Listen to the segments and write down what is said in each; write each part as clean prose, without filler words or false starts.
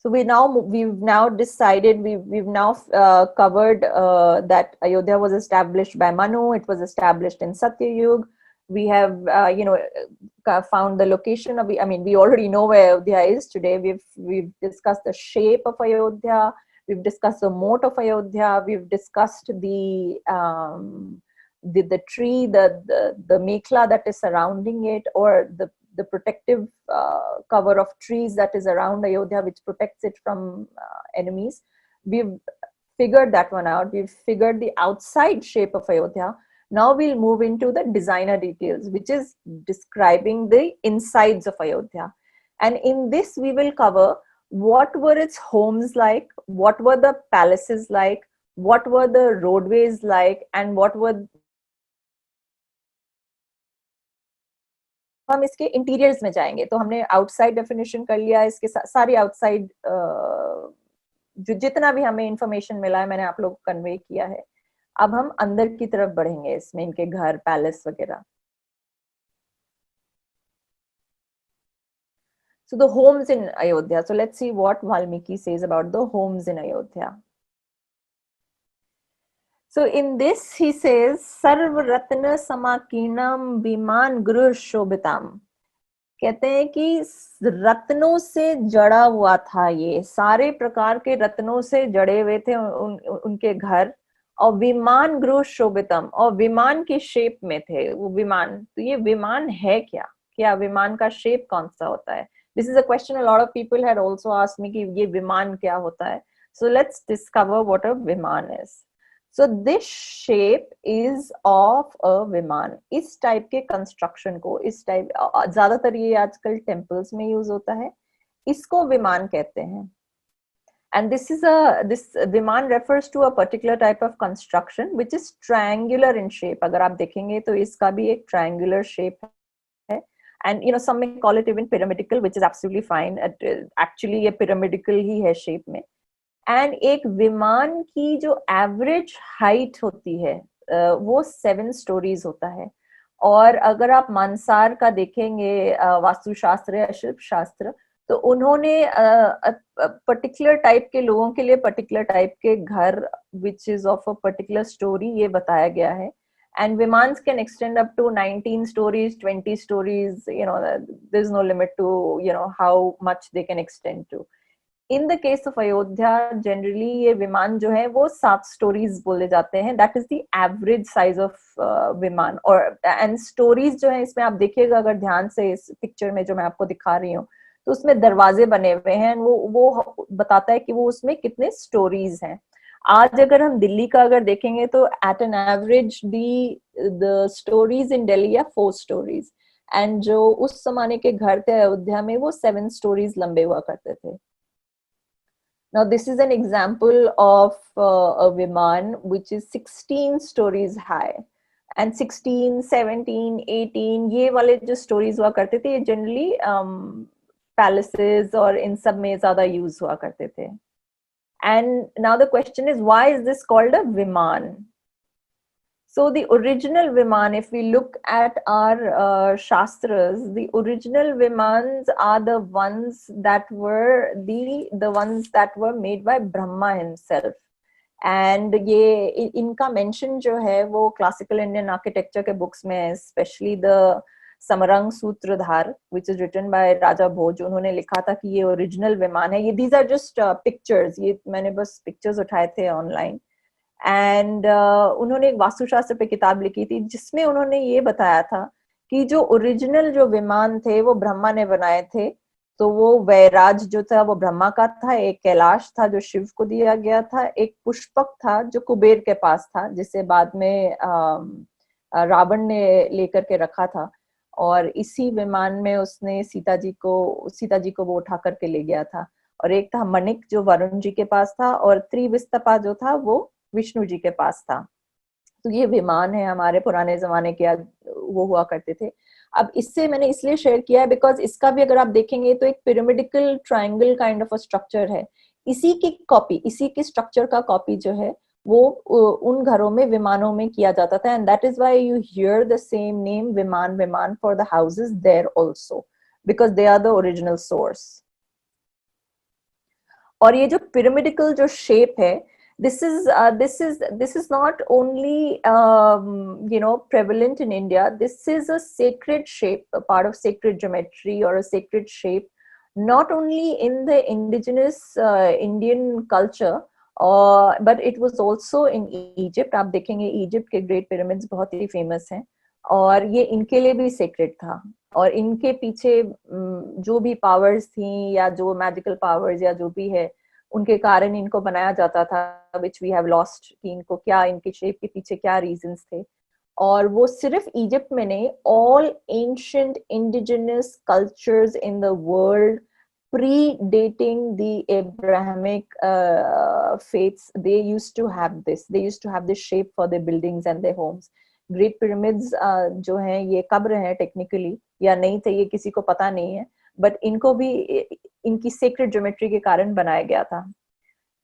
So we've now decided, we've now covered that Ayodhya was established by Manu. It was established in Satyayug. We have found the location of, I mean, we already know where Ayodhya is today. We've discussed the shape of Ayodhya. We've discussed the moat of Ayodhya. We've discussed the tree, the mekhla that is surrounding it, or the protective cover of trees that is around Ayodhya, which protects it from enemies. We've figured that one out. We've figured the outside shape of Ayodhya. Now we'll move into the designer details, which is describing the insides of Ayodhya. And in this, we will cover what were its homes like, what were the palaces like, what were the roadways like, and what were हम इसके interiors में जाएंगे. तो हमने outside definition कर लिया, इसके सारी आउटसाइड जो जितना भी हमें इंफॉर्मेशन मिला है मैंने आप लोग को कन्वे किया है. अब हम अंदर की तरफ बढ़ेंगे इसमें, इनके घर, पैलेस वगैरह. So the homes in Ayodhya. So let's see what Valmiki says about the homes in Ayodhya. So in this he says, Sarv Ratna Samakirnam Viman Gruh Shobhitam. कहते हैं कि रत्नों से जड़ा हुआ था, ये सारे प्रकार के रत्नों से जड़े हुए थे उनके घर. और विमान गृह शोभितम, और विमान की शेप में थे वो विमान. तो ये विमान है क्या, क्या विमान का शेप कौन सा होता है? This is a question a lot of people had also asked me कि ये विमान क्या होता है. So let's discover what a viman is. So this shape is of a viman. इस टाइप के कंस्ट्रक्शन को, इस टाइप, ज्यादातर ये आजकल टेम्पल्स में यूज होता है, इसको विमान कहते हैं. And this viman refers to a particular type of construction which is triangular in shape. अगर आप देखेंगे तो इसका भी एक triangular shape है. And some may call it even pyramidical, which is absolutely fine. Actually ये pyramidical ही है shape में. एंड एक विमान की जो एवरेज हाइट होती है वो 7 स्टोरीज होता है. और अगर आप मानसार का देखेंगे वास्तुशास्त्र या शिल्प शास्त्र, तो उन्होंने पर्टिकुलर टाइप के लोगों के लिए पर्टिकुलर टाइप के घर which is of a particular story, ये बताया गया है. And vimans can extend up to 19 stories, 20 stories, there's no limit to, how much they can extend to. In the case of Ayodhya, generally ये विमान जो है वो 7 stories बोले जाते हैं. That is the average size of विमान. और and stories जो है इसमें आप देखिएगा अगर ध्यान से इस पिक्चर में जो मैं आपको दिखा रही हूँ, तो उसमें दरवाजे बने हुए हैं. वो बताता है कि वो उसमें कितने स्टोरीज हैं. आज अगर हम दिल्ली का अगर देखेंगे तो at an average the stories in Delhi are 4 stories. And जो उस जमाने के घर थे अयोध्या में वो 7 stories लंबे हुआ करते थे. Now this is an example of a viman which is 16 stories high. And 16, 17, 18 ये वाले जो stories हुआ करते थे ये generally palaces और इन सब में ज़्यादा use हुआ करते थे. And now the question is, why is this called a viman? So the original viman, if we look at our shastras, the original vimans are the ones that were the ones that were made by Brahma himself. And ये इनका mention जो है वो classical Indian architecture के books में, especially the Samarang Sutradhar, which is written by Raja Bhoj, उन्होंने लिखा था कि ये original विमान है. ये these are just pictures, ये मैंने बस pictures उठाए थे online. एंड उन्होंने एक वास्तुशास्त्र पे किताब लिखी थी जिसमें उन्होंने ये बताया था कि जो ओरिजिनल जो विमान थे वो ब्रह्मा ने बनाए थे. तो वो वैराज जो था वो ब्रह्मा का था, एक कैलाश था जो शिव को दिया गया था, एक पुष्पक था जो कुबेर के पास था जिसे बाद में रावण ने लेकर के रखा था. और इसी विमान में उसने सीता जी को वो उठा करके ले गया था. और एक था मणिक जो वरुण जी के पास था, और त्रिविस्तपा जो था वो विष्णु जी के पास था. तो ये विमान है हमारे पुराने जमाने के वो हुआ करते थे. अब इससे मैंने इसलिए शेयर किया है बिकॉज इसका भी अगर आप देखेंगे तो एक pyramidical triangle kind of a structure है. इसी की कॉपी, इसी के स्ट्रक्चर का कॉपी जो है वो उन घरों में विमानों में किया जाता था. And that is why you hear the same name viman for the houses there also, because they are the original source. और ये जो pyramidal जो shape है, this is not only prevalent in India. This is a sacred shape, a part of sacred geometry or a sacred shape, not only in the indigenous Indian culture, but it was also in Egypt. आप देखेंगे Egypt के great pyramids बहुत ही famous हैं, और ये इनके लिए भी sacred था, और इनके पीछे जो भी powers थी या जो magical powers या जो भी है, उनके कारण इनको बनाया जाता था, which we have lost, कि इनको क्या, इनके शेप के पीछे क्या रीजंस थे। और वो सिर्फ इजिप्ट में नहीं, all ancient indigenous cultures in the world predating the Abrahamic faiths, they used to have this shape for their buildings and their homes. Great pyramids जो हैं ये कब्र हैं टेक्निकली, या नहीं थे ये किसी को पता नहीं है, बट इनको भी इनकी sacred geometry के कारण बनाया गया था।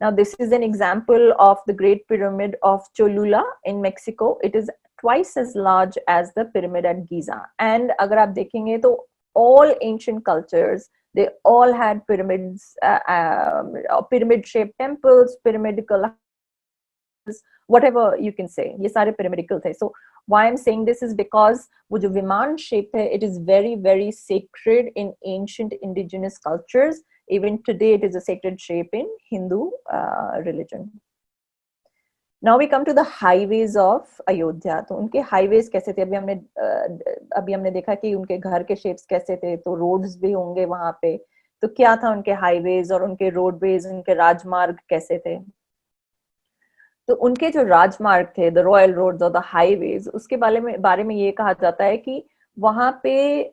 Now this is an example of the Great Pyramid of Cholula in Mexico. It is twice as large as the pyramid at Giza. And अगर आप देखेंगे तो all ancient cultures, they all had pyramids, pyramid-shaped temples, pyramidal, whatever you can say. ये सारे pyramidal थे. So why I'm saying this is because वो जो विमान shape है, it is very, very sacred in ancient indigenous cultures. Even today, it is a sacred shape in Hindu religion. Now we come to the highways of Ayodhya. तो उनके highways कैसे थे? अभी हमने देखा कि उनके घर के shapes कैसे थे, तो roads भी होंगे वहाँ पे। तो क्या था उनके highways और उनके roadways, उनके राजमार्ग कैसे थे? तो उनके जो राजमार्ग थे, the royal roads or the highways, उसके बारे में ये कहा जाता है कि वहाँ पे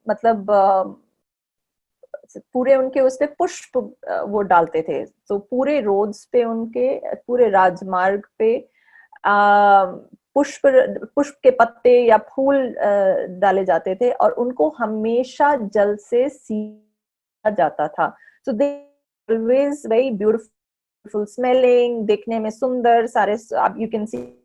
मतलब पूरे उनके उस पे पुष्प वो डालते थे, तो पूरे रोड्स पे, उनके पूरे राजमार्ग पे पुष्प के पत्ते या फूल डाले जाते थे, और उनको हमेशा जल से सींचा जाता था। So they always very beautiful smelling, देखने में सुंदर, सारे आप यू कैन सी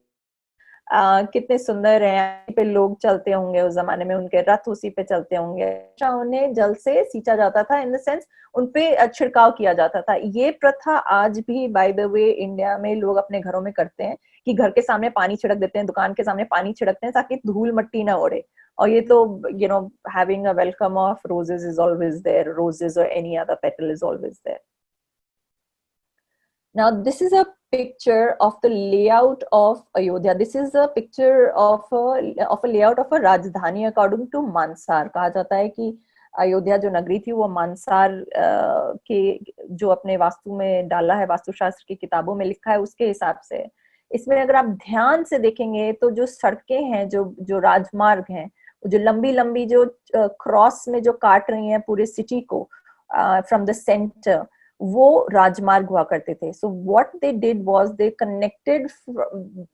कितने सुंदर हैं। यहाँ पे लोग चलते होंगे उस जमाने में, उनके रथ उसी पे चलते होंगे। उन्हें जल से सींचा जाता था, इन द सेंस उनपे छिड़काव किया जाता था। ये प्रथा आज भी बाय द वे इंडिया में लोग अपने घरों में करते हैं, कि घर के सामने पानी छिड़क देते हैं, दुकान के सामने पानी छिड़कते हैं, ताकि धूल मट्टी ना उड़े। और ये तो having a welcome of roses is always there, roses और any other petal is always there. Now this is a picture of the layout of Ayodhya. This is a picture of a layout of a Rajdhani according to Mansar. कहा जाता है कि अयोध्या जो नगरी थी वो मानसार के जो अपने वास्तु में डाला है, वास्तुशास्त्र की किताबों में लिखा है, उसके हिसाब से। इसमें अगर आप ध्यान से देखेंगे तो जो सड़कें हैं, जो राजमार्ग हैं, जो लंबी लंबी जो क्रॉस में जो काट रही हैं पूरे सिटी को फ्रॉम द सेंटर, वो राजमार्ग हुआ करते थे। So what they did was they connected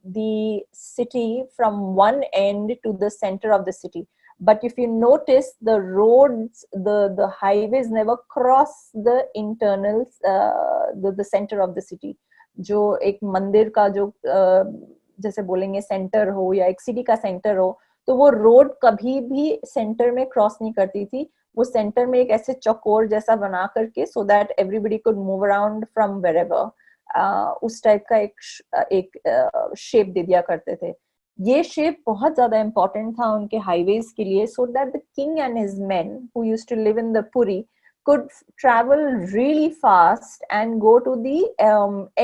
the city from one end to the centre of the city, but if you notice the roads, the highways never cross the internals, the center of the city. जो एक मंदिर का जो जैसे बोलेंगे centre हो या एक सिटी का सेंटर हो, तो वो रोड कभी भी सेंटर में क्रॉस नहीं करती थी। वो सेंटर में एक ऐसे चौकोर जैसा बना करके, so that everybody could move around from wherever, उस टाइप का एक शेप दे दिया करते थे। ये शेप बहुत ज्यादा इंपॉर्टेंट था उनके हाईवेज के लिए, so that the king and his men who used to live in the Puri could travel really fast and go to the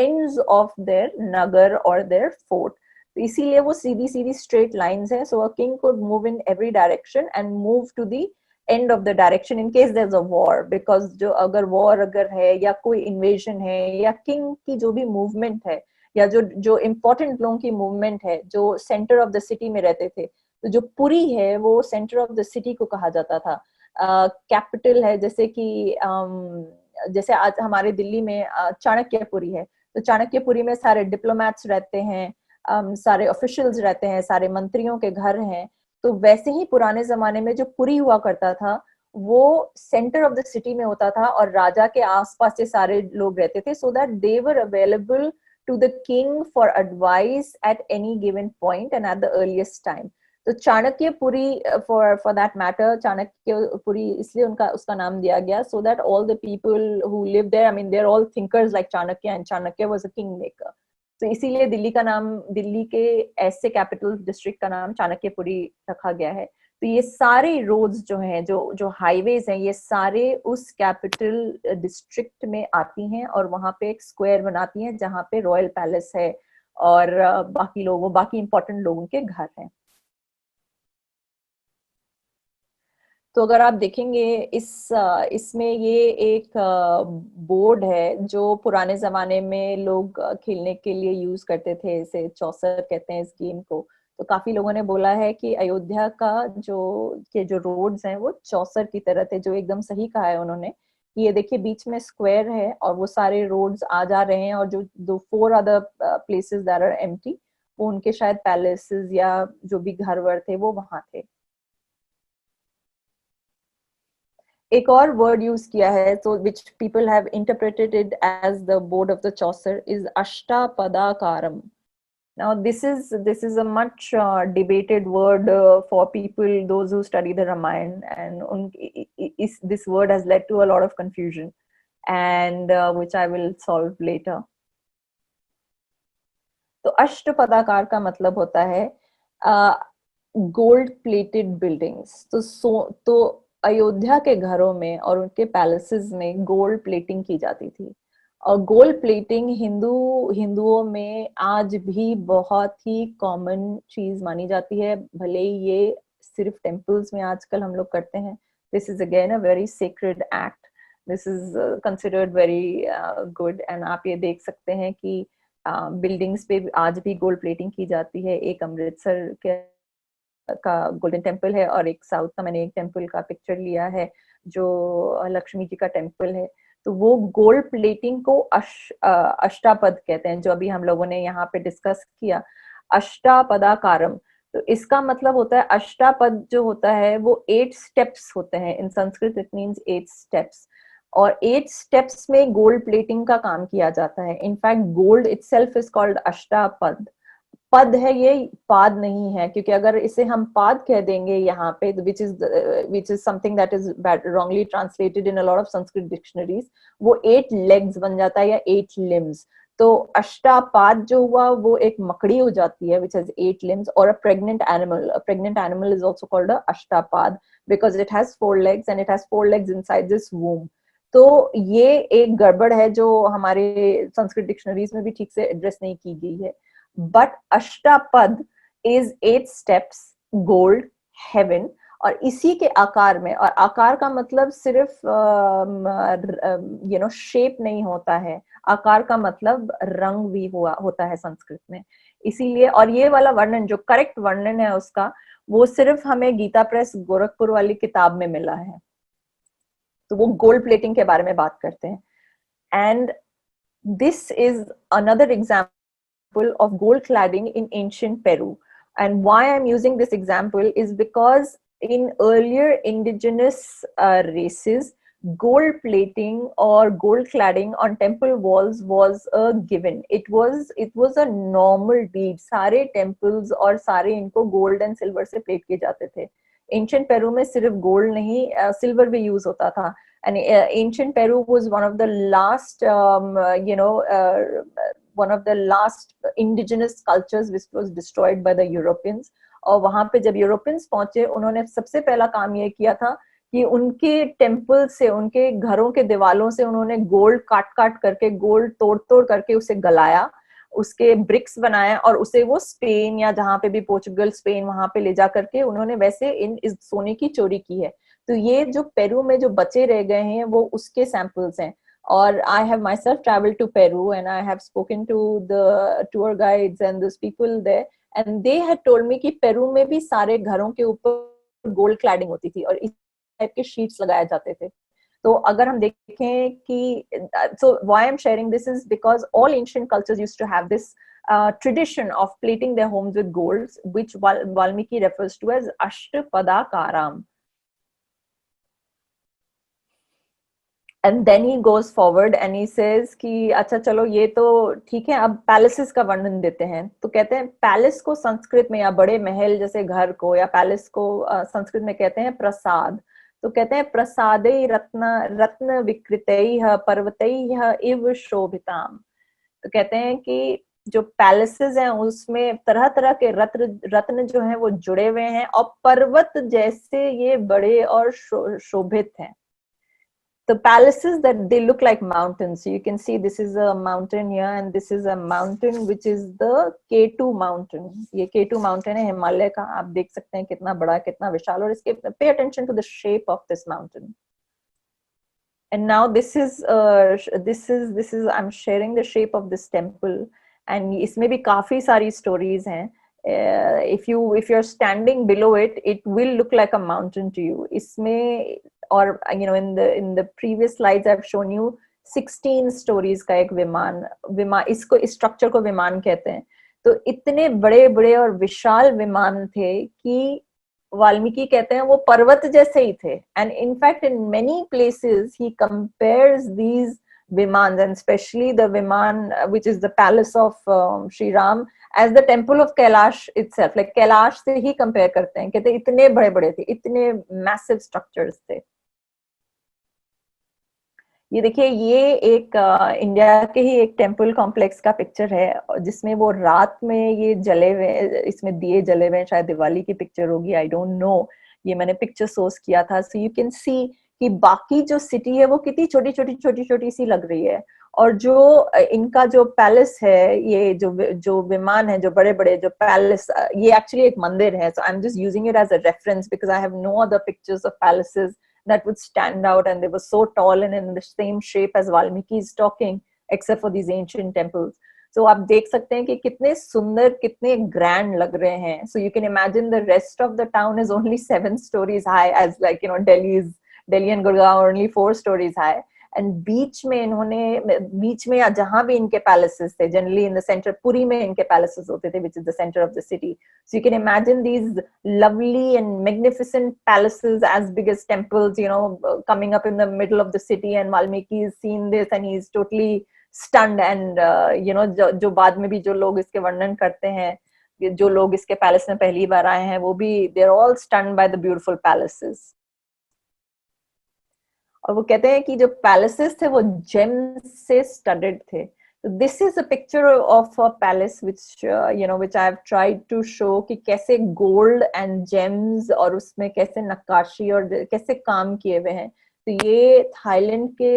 ends of their nagar or their fort. तो इसीलिए वो सीधी सीधी straight lines है, so a king could move in every direction and move to the end of the direction in case there's a war, because जो अगर war अगर है या कोई invasion है या king की जो भी movement है या जो इम्पोर्टेंट लोगों की मूवमेंट है, जो सेंटर ऑफ द सिटी में रहते थे, तो जो पुरी है वो सेंटर ऑफ द सिटी को कहा जाता था। कैपिटल है, जैसे कि जैसे आज हमारे दिल्ली में चाणक्यपुरी है, तो चाणक्यपुरी में सारे डिप्लोमैट्स रहते हैं, सारे ऑफिशियल्स रहते हैं, सारे मंत्रियों के घर हैं। तो वैसे ही पुराने जमाने में जो पुरी हुआ करता था वो सेंटर ऑफ द सिटी में होता था, और राजा के आसपास से सारे लोग रहते थे, so that they were available to the king for advice at any given point and at the earliest time. तो Chanakyapuri, for that matter, Chanakyapuri इसलिए उसका नाम दिया गया, so that all the people who live there, I mean they're all thinkers like Chanakya, and Chanakya was a kingmaker. तो इसीलिए दिल्ली के ऐसे कैपिटल डिस्ट्रिक्ट का नाम चाणक्यपुरी रखा गया है। तो ये सारे रोड्स जो हैं, जो हाईवेज हैं, ये सारे उस कैपिटल डिस्ट्रिक्ट में आती हैं और वहां पे एक स्क्वायर बनाती हैं जहां पे रॉयल पैलेस है और बाकी इंपॉर्टेंट लोगों के घर हैं। तो अगर आप देखेंगे इसमें ये एक बोर्ड है जो पुराने जमाने में लोग खेलने के लिए यूज करते थे, इसे चौसर कहते हैं इस गेम को। तो काफी लोगों ने बोला है कि अयोध्या का जो रोड्स हैं वो चौसर की तरह थे, जो एकदम सही कहा है उन्होंने। ये देखिए बीच में स्क्वायर है और वो सारे रोड्स आ जा रहे हैं, और जो 4 other places that are empty वो उनके शायद पैलेसेस या जो भी घर वर थे वो वहां थे। एक और वर्ड यूज किया है, तो which people have interpreted it as the board of the chausar, is ashtapadakaram. Now this is a much debated word for people, those who study the Ramayana, and this word has led to a lot of confusion, and which I will solve later. तो अष्टपदाकार का मतलब होता है gold plated buildings. तो अयोध्या के घरों में और उनके पैलेसेस में गोल्ड प्लेटिंग की जाती थी। और गोल्ड प्लेटिंग हिंदुओं में आज भी बहुत ही कॉमन चीज मानी जाती है, भले ही ये सिर्फ टेम्पल्स में आजकल हम लोग करते हैं। This is again a very sacred act, this is considered very good. And आप ये देख सकते हैं कि बिल्डिंग्स पे आज भी गोल्ड प्लेटिंग की जाती है। एक अमृतसर का गोल्डन टेम्पल है और एक साउथ का मैंने एक टेम्पल का पिक्चर लिया है जो लक्ष्मी जी का टेम्पल है। तो वो गोल्ड प्लेटिंग को अष्टापद कहते हैं, जो अभी हम लोगों ने यहाँ पे डिस्कस किया, अष्टापदाकारम। तो इसका मतलब होता है, अष्टापद जो होता है वो 8 स्टेप्स होते हैं। इन संस्कृत इट मीन्स 8 स्टेप्स, और 8 स्टेप्स में गोल्ड प्लेटिंग का काम किया जाता है। In fact gold itself is called Ashtapad. पद है, ये पाद नहीं है, क्योंकि अगर इसे हम पाद कह देंगे यहाँ पे, which is something that is wrongly translated in a lot of Sanskrit dictionaries, वो 8 legs बन जाता है या 8 limbs। तो अष्टापाद जो हुआ वो एक मकड़ी हो जाती है which has 8 limbs, और a pregnant animal is also called a अष्टापाद because it has 4 legs and it has 4 legs inside this womb। तो ये एक गड़बड़ है जो हमारे संस्कृत डिक्शनरीज में भी ठीक से एड्रेस नहीं की गई है। But Ashtapad is 8 steps, gold, heaven, और इसी के आकार में, और आकार का मतलब सिर्फ शेप नहीं होता है, आकार का मतलब रंग भी होता है संस्कृत में। इसीलिए, और ये वाला वर्णन जो करेक्ट वर्णन है उसका, वो सिर्फ हमें गीता प्रेस गोरखपुर वाली किताब में मिला है। तो वो गोल्ड प्लेटिंग के बारे में बात करते हैं। And this is another example of gold cladding in ancient Peru. And why I'm using this example is because in earlier indigenous races, gold plating or gold cladding on temple walls was a given. It was a normal deed. सारे temples और सारे इनको gold and silver से plate किए जाते थे। Ancient Peru में सिर्फ gold नहीं, silver भी use होता था। And ancient Peru was one of the last one of the last indigenous cultures which was destroyed by the Europeans। और वहां पे जब यूरोपियंस पहुंचे, उन्होंने सबसे पहला काम ये किया था कि उनके टेम्पल से, उनके घरों के दीवालों से उन्होंने गोल्ड काट करके, गोल्ड तोड़ करके उसे गलाया, उसके ब्रिक्स बनाया, और उसे वो स्पेन या जहां पे भी पोर्चुगल, स्पेन, वहां पे ले जा करके उन्होंने वैसे इस सोने की चोरी की है। तो ये जो पेरू में जो बचे रह गए हैं वो उसके सैंपल्स हैं। Or I have myself traveled to Peru and I have spoken to the tour guides and those people there, and they had told me कि पेरू में भी सारे घरों के ऊपर गोल्ड क्लैडिंग होती थी और इस टाइप के शीट्स लगाए जाते थे। तो अगर हम देखें कि so why I'm sharing this is because all ancient cultures used to have this tradition of plating their homes with golds, which Valmiki refers to as Ashtapadakaram. And then he goes forward and he says कि अच्छा चलो ये तो ठीक है, अब palaces का वर्णन देते हैं। तो कहते हैं पैलेस को संस्कृत में, या बड़े महल जैसे घर को या पैलेस को संस्कृत में कहते हैं प्रसाद। तो कहते हैं प्रसादे रत्न रत्न विकृतैः पर्वतैः इव शोभिताम। तो कहते हैं कि जो पैलेसेस हैं उसमें तरह तरह के रत्न रत्न जो हैं वो जुड़े हुए हैं और पर्वत जैसे ये बड़े और शोभित हैं। The palaces that they look like mountains. So you can see this is a mountain here and this is a mountain which is the K2 mountain. ये K2 mountain है हिमालय का, आप देख सकते हैं कितना बड़ा कितना विशाल, और इसके pay attention to the shape of this mountain. And now this is I'm sharing the shape of this temple, and इसमें भी काफी सारी stories हैं. If you're standing below it, it will look like a mountain to you. इसमें, और in the previous slides I've shown you 16 stories का एक विमान इसको, इस स्ट्रक्चर को विमान कहते हैं। तो इतने बड़े बड़े और विशाल विमान थे कि वाल्मीकि कहते हैं वो पर्वत जैसे ही थे। And in fact in many places he compares these विमान, एंड स्पेशली द विमान which is the palace of Shri Ram as the temple of Kailash itself. Like Kailash से ही कंपेयर करते हैं, कहते इतने बड़े बड़े थे, इतने मैसिव स्ट्रक्चर्स थे। ये देखिए, ये एक इंडिया के ही एक टेम्पल कॉम्प्लेक्स का पिक्चर है जिसमें वो रात में ये जले हुए, इसमें दिए जले हुए, शायद दिवाली की पिक्चर होगी, आई डोंट नो। ये मैंने पिक्चर सोर्स किया था। सो यू कैन सी कि बाकी जो सिटी है वो कितनी छोटी छोटी छोटी छोटी सी लग रही है, और जो इनका जो पैलेस है, ये जो विमान है, जो बड़े बड़े जो पैलेस, ये एक्चुअली एक मंदिर है। So I am just using it as a reference because I have no other pictures of palaces that would stand out, and they were so tall and in the same shape as Valmiki is talking, except for these ancient temples. So आप देख सकते हैं कि कितने सुंदर, कितने grand लग रहे हैं। So you can imagine the rest of the town is only 7 stories high, as like Delhi and Gurgaon are only 4 stories high. And बीच में या जहां भी इनके पैलेसेस थे, generally in the centre, Puri में इनके पैलेसेस होते थे, which is the centre of the city. So you can imagine these lovely and magnificent palaces as big as temples, coming up in the middle of the city, and Valmiki has seen this and he's totally stunned. And जो बाद में भी जो लोग इसके वर्णन करते हैं, जो लोग इसके पैलेस में पहली बार आए हैं, वो भी they're all stunned by the beautiful palaces. और वो कहते हैं कि जो पैलेसेस थे वो जेम्स से स्टडेड थे। So this is a picture of a palace which I have tried to show कि कैसे gold and gems और उसमें कैसे नक्काशी और कैसे काम किए हुए हैं। तो ये थाईलैंड के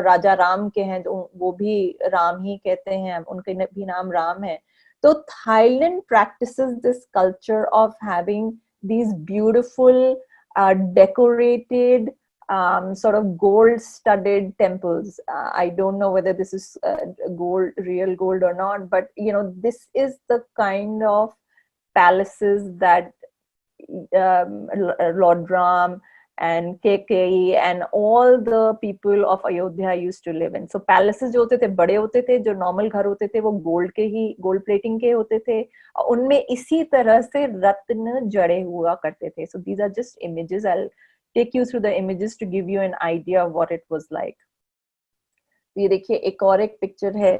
राजा राम के हैं, जो वो भी राम ही कहते हैं, उनके भी नाम राम है। तो Thailand practices this culture of having these beautiful decorated sort of gold-studded temples. I don't know whether this is real gold or not, but this is the kind of palaces that Lord Ram and Keikei and all the people of Ayodhya used to live in. So palaces जो होते थे बड़े होते थे, जो normal घर होते थे वो gold plating के होते थे, उनमें इसी तरह से रत्न जड़े हुआ करते थे. So these are just images. I'll take you through the images to give you an idea of what it was like. ये देखिए एक और एक पिक्चर है,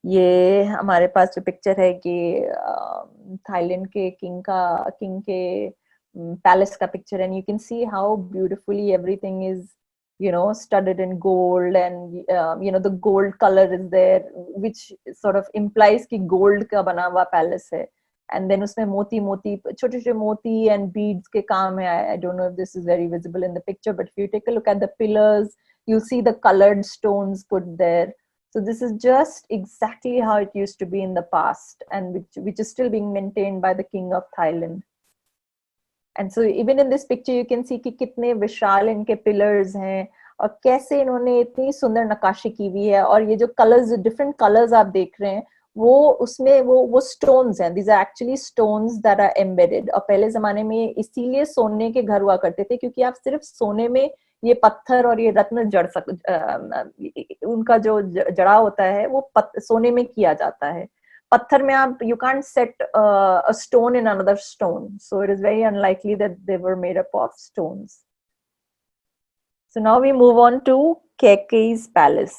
ये हमारे पास जो पिक्चर है कि थाईलैंड के किंग के palace का picture, and you can see how beautifully everything is studded in gold, and the gold color is there, which sort of implies कि gold का बना हुआ palace है. And then उसमें मोती छोटे छोटे मोती and beads के काम है. I don't know if this is very visible in the picture, but if you take a look at the pillars, you'll see the colored stones put there. So this is just exactly how it used to be in the past, and which is still being maintained by the king of Thailand. And so even in this picture you can see कि कितने विशाल इनके pillars हैं और कैसे इन्होंने इतनी सुंदर नक्काशी की हुई है. और ये जो colors, different colors आप देख रहे हैं, वो उसमें वो stones हैं. These are actually stones that are embedded. और पहले जमाने में इसीलिए सोने के घर हुआ करते थे, क्योंकि आप सिर्फ सोने में ये पत्थर और ये रत्न उनका जो जड़ा होता है वो सोने में किया जाता है. पत्थर में आप you can't set a stone in another stone, so it is very unlikely that they were made up of stones. So now we move on to Kaikeyi's palace.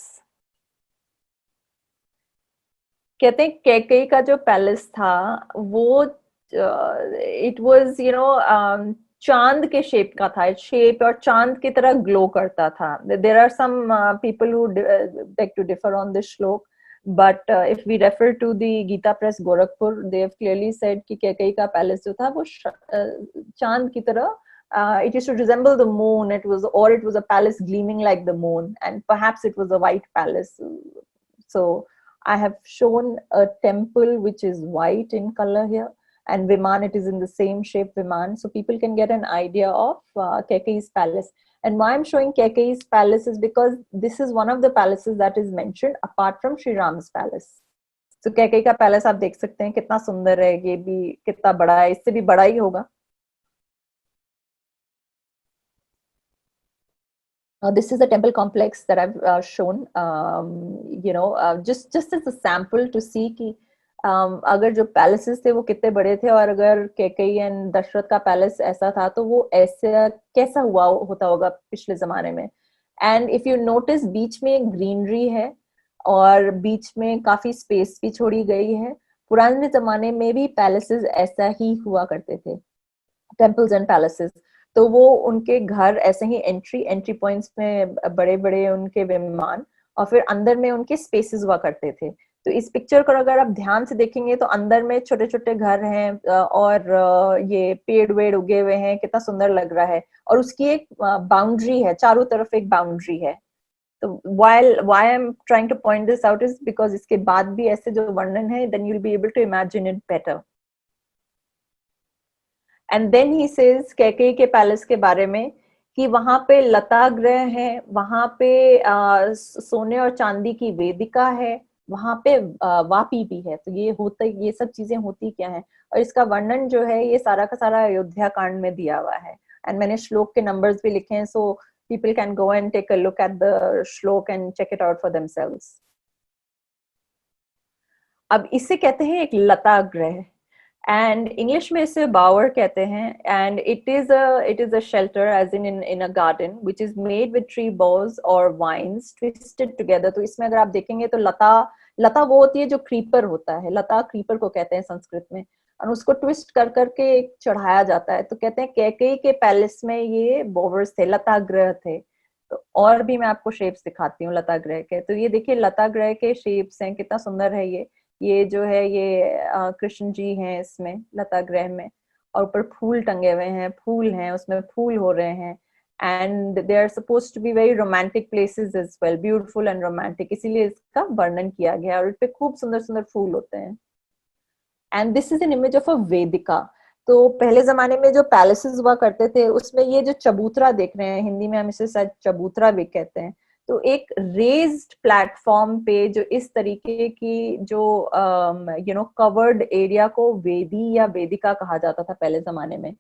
कहते हैं कैकेयी का जो पैलेस था वो इट वाज चांद के shape का था, शेप और चांद की तरह ग्लो करता था. There are some people who beg to differ on this shloka, but if we refer to the Gita Press Gorakhpur, they have clearly said कि कैकेयी का पैलेस जो था वो चांद की तरह, it used to resemble the moon. It was a palace gleaming like the moon, and perhaps it was a white palace. So I have shown a temple which is white in color here, and Viman, it is in the same shape Viman, so people can get an idea of Kaikeyi's palace. And why I'm showing Kaikeyi's palace is because this is one of the palaces that is mentioned apart from Shri Ram's palace. So Kaikeyi का palace आप देख सकते हैं कितना सुंदर है, ये भी कितना बड़ा है, इससे भी बड़ा ही होगा. This is a temple complex that I've shown, just as a sample to see कि अगर जो पैलेसेस थे वो कितने बड़े थे, और अगर कैकेयी एंड दशरथ का पैलेस ऐसा था तो वो ऐसा कैसा हुआ होता होगा पिछले जमाने में. एंड इफ यू नोटिस बीच में एक ग्रीनरी है और बीच में काफी स्पेस भी छोड़ी गई है. पुराने जमाने में भी पैलेसेस ऐसा ही हुआ करते थे, टेम्पल्स एंड पैलेसेस. तो वो उनके घर ऐसे ही एंट्री पॉइंट्स में बड़े बड़े उनके विमान, और फिर अंदर में उनके स्पेसेस हुआ करते थे. तो इस पिक्चर को अगर आप ध्यान से देखेंगे तो अंदर में छोटे छोटे घर हैं और ये पेड़ वेड़ उगे हुए हैं, कितना सुंदर लग रहा है. और उसकी एक बाउंड्री है, चारों तरफ एक बाउंड्री है. तो why I'm trying to point this out is because इसके बाद भी ऐसे जो वर्णन है, then you'll be able to imagine it better. And then he says Kaikeyi के पैलेस के बारे में कि वहां पे लता गृह है, वहां पे सोने और चांदी की वेदिका है, वहां पे वापी भी है. तो ये सब चीजें होती क्या है, और इसका वर्णन जो है ये सारा का सारा अयोध्या कांड में दिया हुआ है. एंड मैंने श्लोक के नंबर्स भी लिखे हैं, so people can go and take a look at the shloka and check it out for themselves. अब इसे कहते हैं एक लता गृह, and English में इसे bower कहते हैं. And it is a shelter as in a garden which is made with tree boughs or vines twisted together. तो इसमें अगर आप देखेंगे तो लता वो होती है जो क्रीपर होता है, लता क्रीपर को कहते हैं संस्कृत में, और उसको ट्विस्ट कर करके चढ़ाया जाता है. तो कहते हैं कैकेयी के पैलेस में ये बोवर्स थे, लता गृह थे. तो और भी मैं आपको शेप्स दिखाती हूँ लता गृह के. तो ये देखिए लता गृह के शेप्स हैं, कितना सुंदर है. ये जो है ये कृष्ण जी हैं इसमें लता गृह में, और ऊपर फूल टंगे हुए हैं, फूल हैं, उसमें फूल हो रहे हैं. And they are suppose to be very romantic places as well, beautiful and romantic, इसीलिए इसका वर्णन किया गया. और इस पे खूब सुंदर सुंदर फूल होते हैं. And this is an image of a vedika. तो पहले जमाने में जो पैलेसेस हुआ करते थे उसमें ये जो चबूतरा देख रहे हैं, हिंदी में हम इसे शायद चबूतरा भी कहते हैं. तो एक रेज्ड प्लेटफॉर्म पे जो इस तरीके की जो कवर्ड एरिया को वेदी या वेदिका कहा जाता था पहले जमाने में.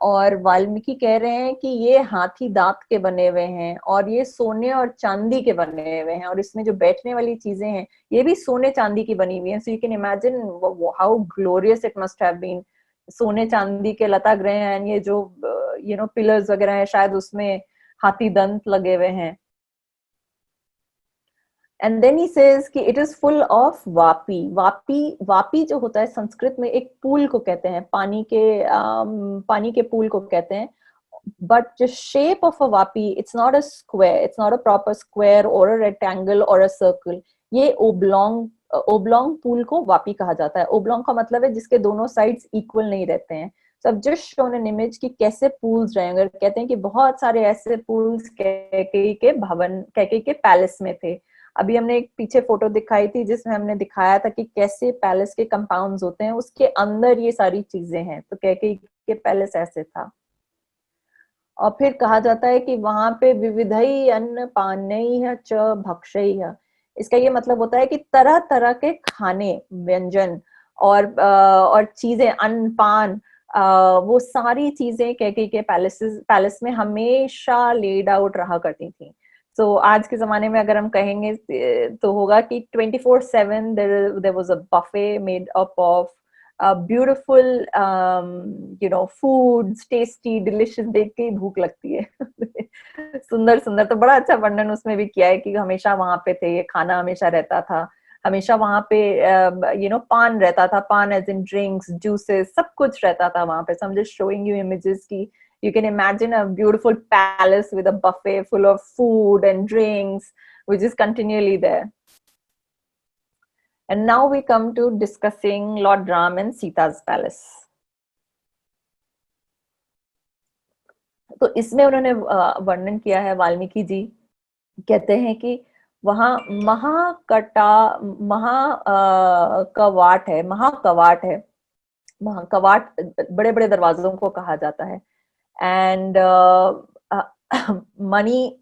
और वाल्मीकि कह रहे हैं कि ये हाथी दांत के बने हुए हैं और ये सोने और चांदी के बने हुए हैं, और इसमें जो बैठने वाली चीजें हैं ये भी सोने चांदी की बनी हुई है. So you can imagine how glorious it must have been. सोने चांदी के लता गृह हैं, ये जो पिलर्स वगैरह है शायद उसमें हाथी दंत लगे हुए हैं. एंड देन ही सेज कि it is full of Vapi. Vapi जो होता है संस्कृत में एक पूल को कहते हैं, पानी के पूल को कहते हैं. But the shape of a Vapi, it's not a square, it's not a proper square और अ रेक्टेंगल और अ सर्कल. ये ओब्लॉन्ग पूल को वापी कहा जाता है. ओब्लॉन्ग का मतलब है जिसके दोनों साइड्स इक्वल नहीं रहते हैं. So I've just shown an image कि कैसे पूल्स रहे. अगर कहते हैं कि बहुत सारे ऐसे पूल्स कैकेयी के पैलेस में थे. अभी हमने एक पीछे फोटो दिखाई थी जिसमें हमने दिखाया था कि कैसे पैलेस के कंपाउंड्स होते हैं, उसके अंदर ये सारी चीजें हैं. तो कैकेयी के पैलेस ऐसे था. और फिर कहा जाता है कि वहां पे विविधई अन्न पानई च भक्षई. इसका ये मतलब होता है कि तरह तरह के खाने, व्यंजन और चीजें, अन्न पान, वो सारी चीजें कैकेयी के पैलेस में हमेशा लेड आउट रहा करती थी. सो आज के जमाने में अगर हम कहेंगे तो होगा कि 24/7 there was a buffet made up of beautiful foods, tasty, delicious. देख के ही भूख लगती है. सुंदर सुंदर, तो बड़ा अच्छा वर्णन उसमें भी किया है कि हमेशा वहां पे थे, ये खाना हमेशा रहता था, हमेशा वहां पे पान रहता था, पान एज इन ड्रिंक्स, जूसेस, सब कुछ रहता था वहां पे. So I am just showing you images की you can imagine a beautiful palace with a buffet full of food and drinks which is continually there. And now we come to discussing Lord Ram and Sita's palace. तो इसमें उन्होंने वर्णन किया है वाल्मीकि जी, कहते हैं कि वहां महाकटा महा कवाट है, महाकवाट है, महाकवाट बड़े बड़े दरवाजों को कहा जाता है. एंड मणि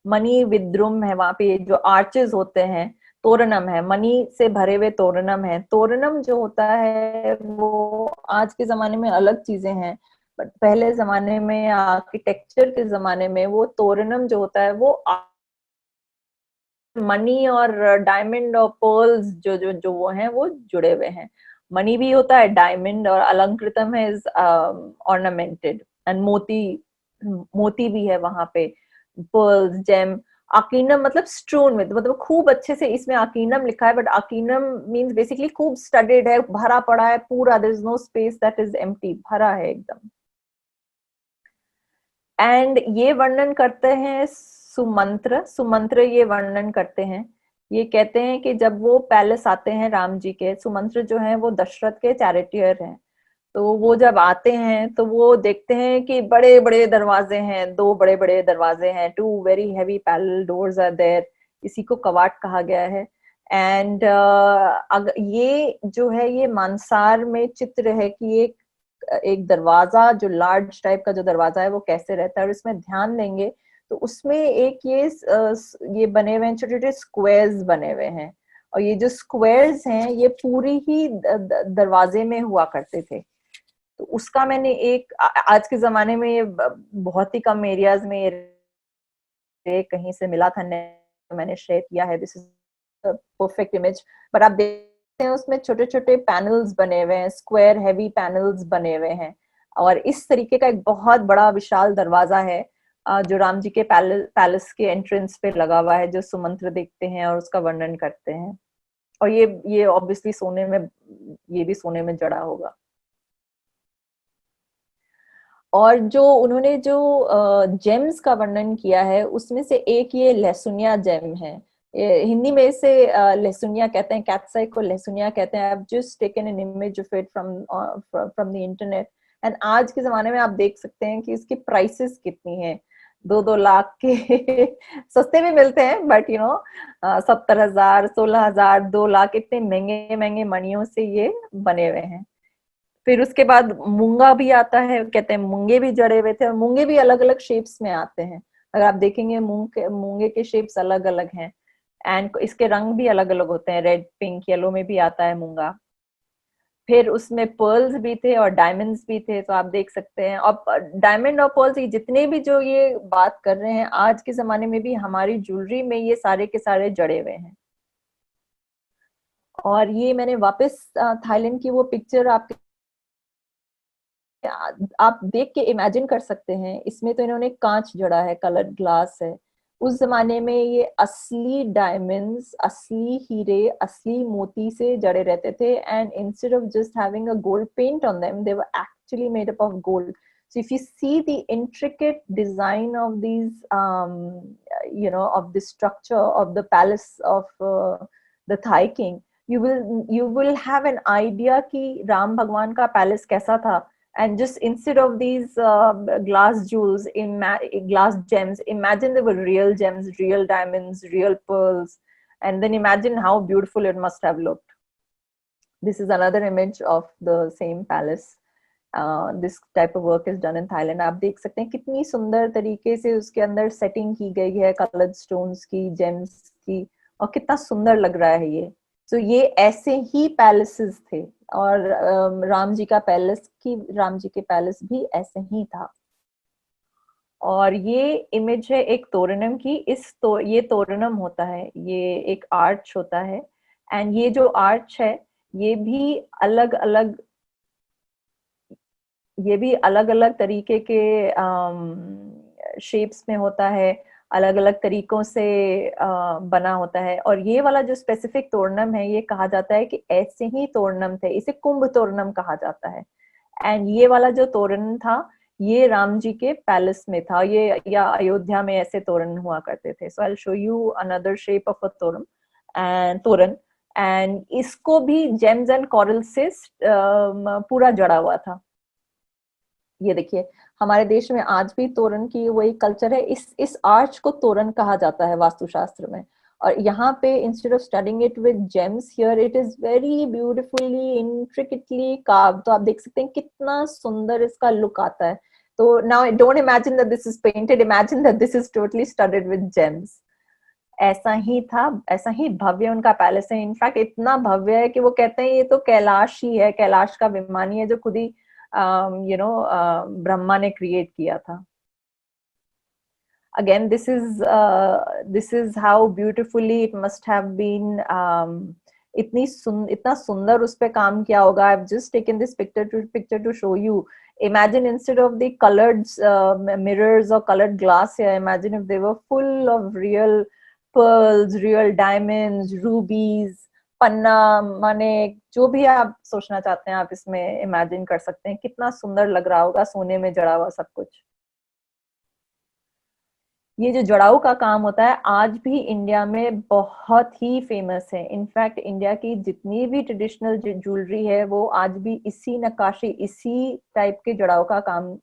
मणि विद्रुम है वहां पे, जो आर्चेस होते हैं, तोरणम है, मणि से भरे हुए तोरणम है. तोरणम जो होता है वो आज के जमाने में अलग चीजें हैं, बट पहले जमाने में, आर्किटेक्चर के जमाने में, वो तोरणम जो होता है वो मनी और डायमंड और पर्ल्स जो जो जो वो हैं वो जुड़े हुए हैं. मनी भी होता है, डायमंड, और अलंकृतम है इज ऑर्नामेंटेड, एंड मोती, मोती भी है वहां पे, पर्ल्स, जेम. आकीनम मतलब स्ट्रोन में, मतलब खूब अच्छे से इसमें आकीनम लिखा है, बट आकीनम मींस बेसिकली खूब स्टडेड है, भरा पड़ा है पूरा, there is no space that is empty, भरा है एकदम. एंड ये वर्णन करते हैं सुमंत्र, सुमंत्र ये वर्णन करते हैं, ये कहते हैं कि जब वो पैलेस आते हैं राम जी के, सुमंत्र जो है वो दशरथ के चैरिटियर हैं, तो वो जब आते हैं तो वो देखते हैं कि बड़े बड़े दरवाजे हैं, दो बड़े बड़े दरवाजे हैं, two very heavy parallel doors are there, इसी को कवाट कहा गया है. एंड ये जो है ये मानसार में चित्र है कि एक एक दरवाजा जो लार्ज टाइप का जो दरवाजा है वो कैसे रहता है, और इसमें ध्यान देंगे तो उसमें एक ये बने हुए हैं, छोटे छोटे स्क्वायर्स बने हुए हैं, और ये जो स्क्वायर्स हैं ये पूरी ही दरवाजे में हुआ करते थे. तो उसका मैंने एक आज के जमाने में ये बहुत ही कम एरियाज में ये कहीं से मिला था, मैंने शेयर किया है. This is perfect image. पर आप देखते हैं उसमें छोटे छोटे पैनल्स बने हुए हैं, स्क्वायर हैवी पैनल्स बने हुए हैं, और इस तरीके का एक बहुत बड़ा विशाल दरवाजा है जो राम जी के पैलेस के एंट्रेंस पे लगा हुआ है, जो सुमंत्र देखते हैं और उसका वर्णन करते हैं. और ये ऑब्वियसली सोने में, ये भी सोने में जड़ा होगा. और जो उन्होंने जो जेम्स का वर्णन किया है उसमें से एक ये लहसुनिया जेम है. हिंदी में इसे लहसुनिया कहते हैं, कैट्साई को लहसुनिया कहते हैं. I have just taken N image of it from the internet, and आज के जमाने में आप देख सकते हैं कि इसकी प्राइसेस कितनी है. 2-2 लाख के सस्ते भी मिलते हैं, बट 70,000, 16,000, 2 लाख, इतने महंगे महंगे मणियों से ये बने हुए हैं. फिर उसके बाद मूंगा भी आता है, कहते हैं मूंगे भी जड़े हुए थे, और मूंगे भी अलग अलग शेप्स में आते हैं. अगर आप देखेंगे मूंगे के शेप्स अलग अलग हैं, एंड इसके रंग भी अलग अलग होते हैं, रेड, पिंक, येलो में भी आता है मूंगा. फिर उसमें पर्ल्स भी थे और डायमंड्स भी थे, तो आप देख सकते हैं. और डायमंड और पर्ल्स, ये जितने भी जो ये बात कर रहे हैं, आज के जमाने में भी हमारी ज्वेलरी में ये सारे के सारे जड़े हुए हैं. और ये मैंने वापस थाईलैंड की वो पिक्चर आप देख के इमेजिन कर सकते हैं. इसमें तो इन्होंने कांच जड़ा है, कलर्ड ग्लास है. उस जमाने में ये असली डायमंड्स, असली हीरे, असली मोती से जड़े रहते थे, and instead of just having a gold paint on them, they were actually made up of gold. So if you see the intricate design of these, of the structure of the palace of the Thai king, you will have an idea कि राम भगवान का palace कैसा था. And just instead of these glass jewels, glass gems, imagine they were real gems, real diamonds, real pearls, and then imagine how beautiful it must have looked. This is another image of the same palace. This type of work is done in Thailand. आप देख सकते हैं कितनी सुंदर तरीके से उसके अंदर सेटिंग की गई है, कलर्ड स्टोन्स की, जेम्स की, और कितना सुंदर लग रहा है ये. तो ये ऐसे ही पैलेसेस थे, और राम जी के पैलेस भी ऐसे ही था. और ये इमेज है एक तोरणम की. ये तोरणम होता है, ये एक आर्च होता है, एंड ये जो आर्च है ये भी अलग अलग तरीके के शेप्स में होता है, अलग अलग तरीकों से बना होता है। और ये वाला जो स्पेसिफिक तोरणम है, ये कहा जाता है कि ऐसे ही तोरणम थे, इसे कुंभ तोरणम कहा जाता है। एंड ये वाला जो तोरण था, ये राम जी के पैलेस में था, ये या अयोध्या में ऐसे तोरण हुआ करते थे। So I will show you another shape of a toran. And इसको भी जेम्स एंड कॉरल से पूरा जड़ा हुआ था। ये देखिए, हमारे देश में आज भी तोरण की वही कल्चर है। इस आर्च को तोरण कहा जाता है वास्तुशास्त्र में। और यहाँ पे instead of studying it with James, here it is very beautifully intricately carved. तो आप देख सकते हैं कितना सुंदर इसका लुक आता है। तो now don't imagine that this is painted, imagine that this is totally studded with gems. ऐसा ही था, ऐसा ही भव्य उनका पैलेस है। इनफैक्ट इतना भव्य है कि वो कहते हैं ये तो कैलाश ही है, कैलाश का विमान ही है, जो खुद ही ब्रह्मा ने क्रिएट किया था। Again, this is how beautifully it must have been. इतना सुंदर उस पे काम किया होगा। I've just taken this picture to show you. Imagine instead of the colored mirrors or colored glass here, imagine if they were full of real pearls, real diamonds, rubies, पन्ना, माने जो भी आप सोचना चाहते हैं आप इसमें इमेजिन कर सकते हैं। कितना सुंदर लग रहा होगा सोने में जड़ा हुआ सब कुछ। ये जो जड़ाऊ का काम होता है आज भी इंडिया में बहुत ही फेमस है। इनफैक्ट इंडिया की जितनी भी ट्रेडिशनल ज्वेलरी है वो आज भी इसी नक्काशी, इसी टाइप के जड़ाऊ का काम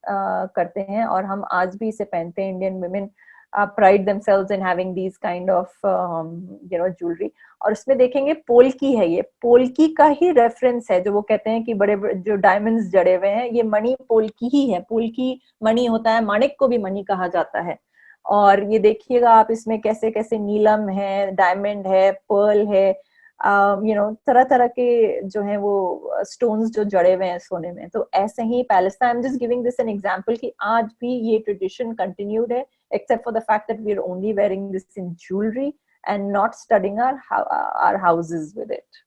करते हैं। और हम आज भी इसे पहनते हैं। Indian women pride themselves in having these kind of jewellery. और इसमें देखेंगे पोल्की है, ये पोल्की का ही रेफरेंस है। जो वो कहते हैं कि बड़े जो डायमंड्स जड़े हुए हैं, ये मणि पोल्की ही है। पोल्की मणि होता है, माणिक को भी मणि कहा जाता है। और ये देखिएगा आप इसमें कैसे कैसे नीलम है, डायमंड है, पर्ल है, तरह तरह के जो है वो स्टोन्स जो जड़े हुए हैं सोने में। तो ऐसे ही पैलेस था। I am just giving this an example कि आज भी ये ट्रेडिशन कंटिन्यूड है, except for the fact that we are only wearing this in jewellery and not studying our houses with it.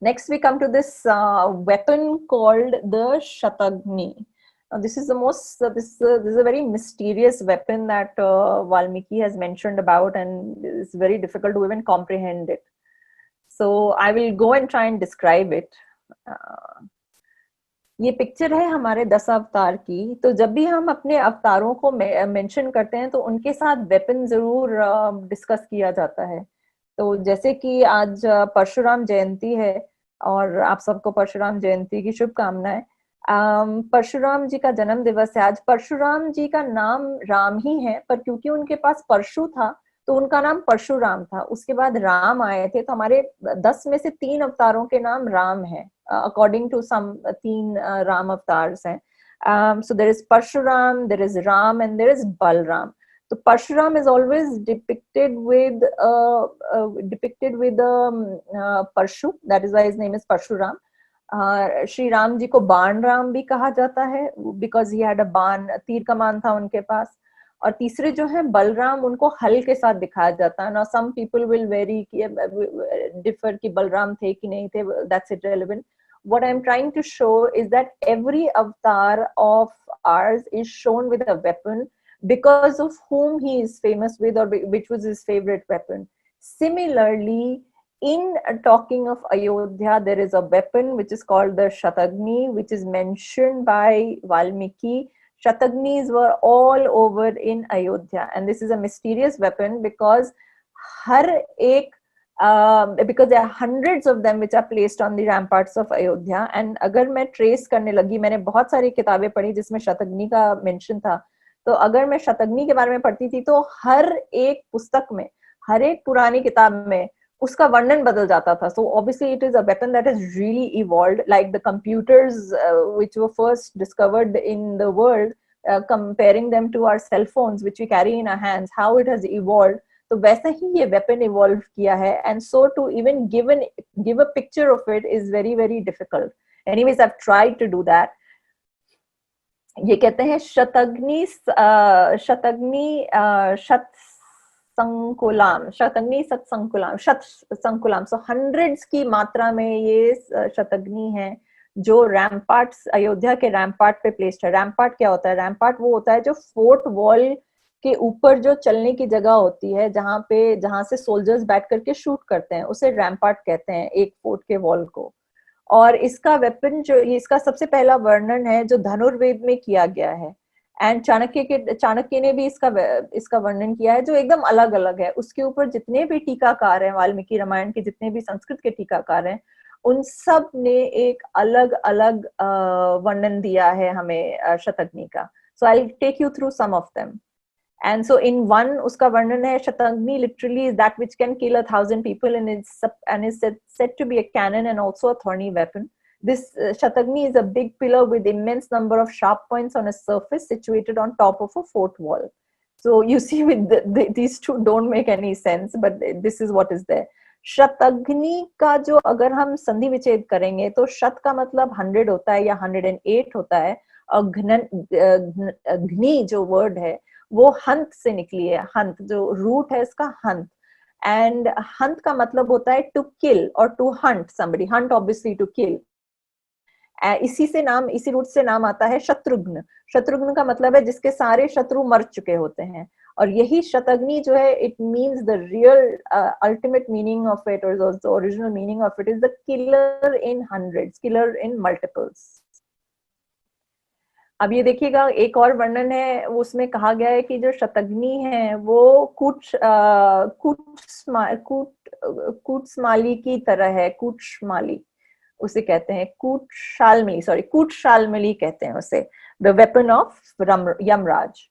Next we come to this weapon called the Shatagni. This is the most this is a very mysterious weapon that Valmiki has mentioned about, and it's very difficult to even comprehend it. So I will go and try and describe it. ये picture है हमारे 10 अवतार की। तो जब भी हम अपने अवतारों को मेंशन करते हैं तो उनके साथ वेपन जरूर डिस्कस किया जाता है। तो जैसे कि आज परशुराम जयंती है और आप सबको परशुराम जयंती की शुभकामनाएं। परशुराम जी का जन्म दिवस है आज। परशुराम जी का नाम राम ही है, पर क्योंकि उनके पास परशु था तो उनका नाम परशुराम था। उसके बाद राम आए थे, तो हमारे 10 में से 3 अवतारों के नाम राम है। According to some 3 Ram avatars हैं। So there is Parshuram, there is Ram, and there is Balram. So Parshuram is always depicted with Parshu. That is why his name is Parshuram. Shri Ram ji को बाण राम भी कहा जाता है, because he had a बाण, तीर कमान था उनके पास। और तीसरे जो है बलराम, उनको हल के साथ दिखाया जाता है ना। Some people will very differ कि बलराम थे कि नहीं थे, that's irrelevant. What I'm trying to show is that every avatar of ours is shown with a weapon because of whom he is famous with, or which was his favorite weapon. Similarly, in talking of Ayodhya, there is a weapon which is called the Shatagni, which is mentioned by Valmiki. Shatagnis were all over in Ayodhya, and this is a mysterious weapon because because there are hundreds of them which are placed on the ramparts of Ayodhya. And अगर मैं trace करने लगी, मैंने बहुत सारी किताबें पढ़ी जिसमें शतग्नि का मेंशन था, तो अगर मैं शतग्नि के बारे में पढ़ती थी तो हर एक पुस्तक में, हर एक पुरानी किताब में उसका वर्णन बदल जाता था. So obviously it is a weapon that has really evolved, like the computers which were first discovered in the world, comparing them to our cell phones which we carry in our hands, how it has evolved. तो वैसे ही ये weapon evolve किया है, and so to even give a picture of it is very very difficult. Anyways I have tried to do that. ये कहते हैं शतग्नि सत्संकुलाम. सो hundreds की मात्रा में ये शतग्नि है जो रैम्पार्ट अयोध्या के रैम्पार्ट पे प्लेस्ड है। रैम्पार्ट क्या होता है? रैम्पार्ट वो होता है जो फोर्ट वॉल के ऊपर जो चलने की जगह होती है, जहां से सोल्जर्स बैठ करके शूट करते हैं, उसे रैम्पार्ट कहते हैं, एक फोर्ट के वॉल को। और इसका वेपन जो, इसका सबसे पहला वर्णन है जो धनुर्वेद में किया गया है। एंड चाणक्य ने भी इसका वर्णन किया है, जो एकदम अलग अलग है। उसके ऊपर जितने भी टीकाकार हैं, वाल्मीकि रामायण के जितने भी संस्कृत के टीकाकार हैं, उन सब ने एक अलग अलग वर्णन दिया है हमें शतघ्नि का। So I take you through some of them. And so in one, उसका वर्णन है, शतघ्नि literally is that which can kill 1,000 people, and is said to be a cannon and also a thorny weapon. This Shatagni is a big pillar with immense number of sharp points on a surface situated on top of a fort wall. So you see, with these two don't make any sense, but this is what is there. शतघ्नि का जो अगर हम संधि विच्छेद करेंगे तो शत का मतलब 100 होता है या 108 होता है, और घ्नि जो वर्ड है वो हंत से निकली है। हंत जो रूट है इसका, हंत। एंड हंत का मतलब होता है टू किल और to hunt somebody. Hunt obviously to kill. इसी रूट से नाम आता है शत्रुघ्न। शत्रुघ्न का मतलब है जिसके सारे शत्रु मर चुके होते हैं। और यही शतघ्नि जो है, it means the real ultimate meaning of it, और the original meaning of it is the killer in hundreds, killer in multiples. अब ये देखिएगा, एक और वर्णन है, उसमें कहा गया है कि जो शतघ्नि है वो कूटस्माली की तरह है। कूटस्माली उसे कहते हैं, कूटशालमली कहते हैं उसे, the weapon of Yamraj.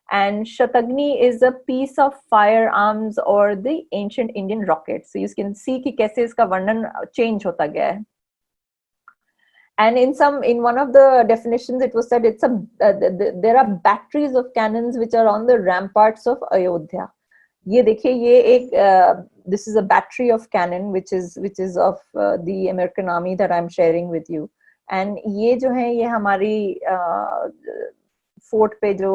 And shataghni is a piece of fire arms और the ancient Indian rocket. So you can see कि कैसे इसका वर्णन चेंज होता गया है। And in one of the definitions, it was said there are batteries of cannons which are on the ramparts of Ayodhya. ये देखिए, ये एक this is a battery of cannon which is of the American Army that I'm sharing with you. And ये जो है, ये हमारी fort पे, जो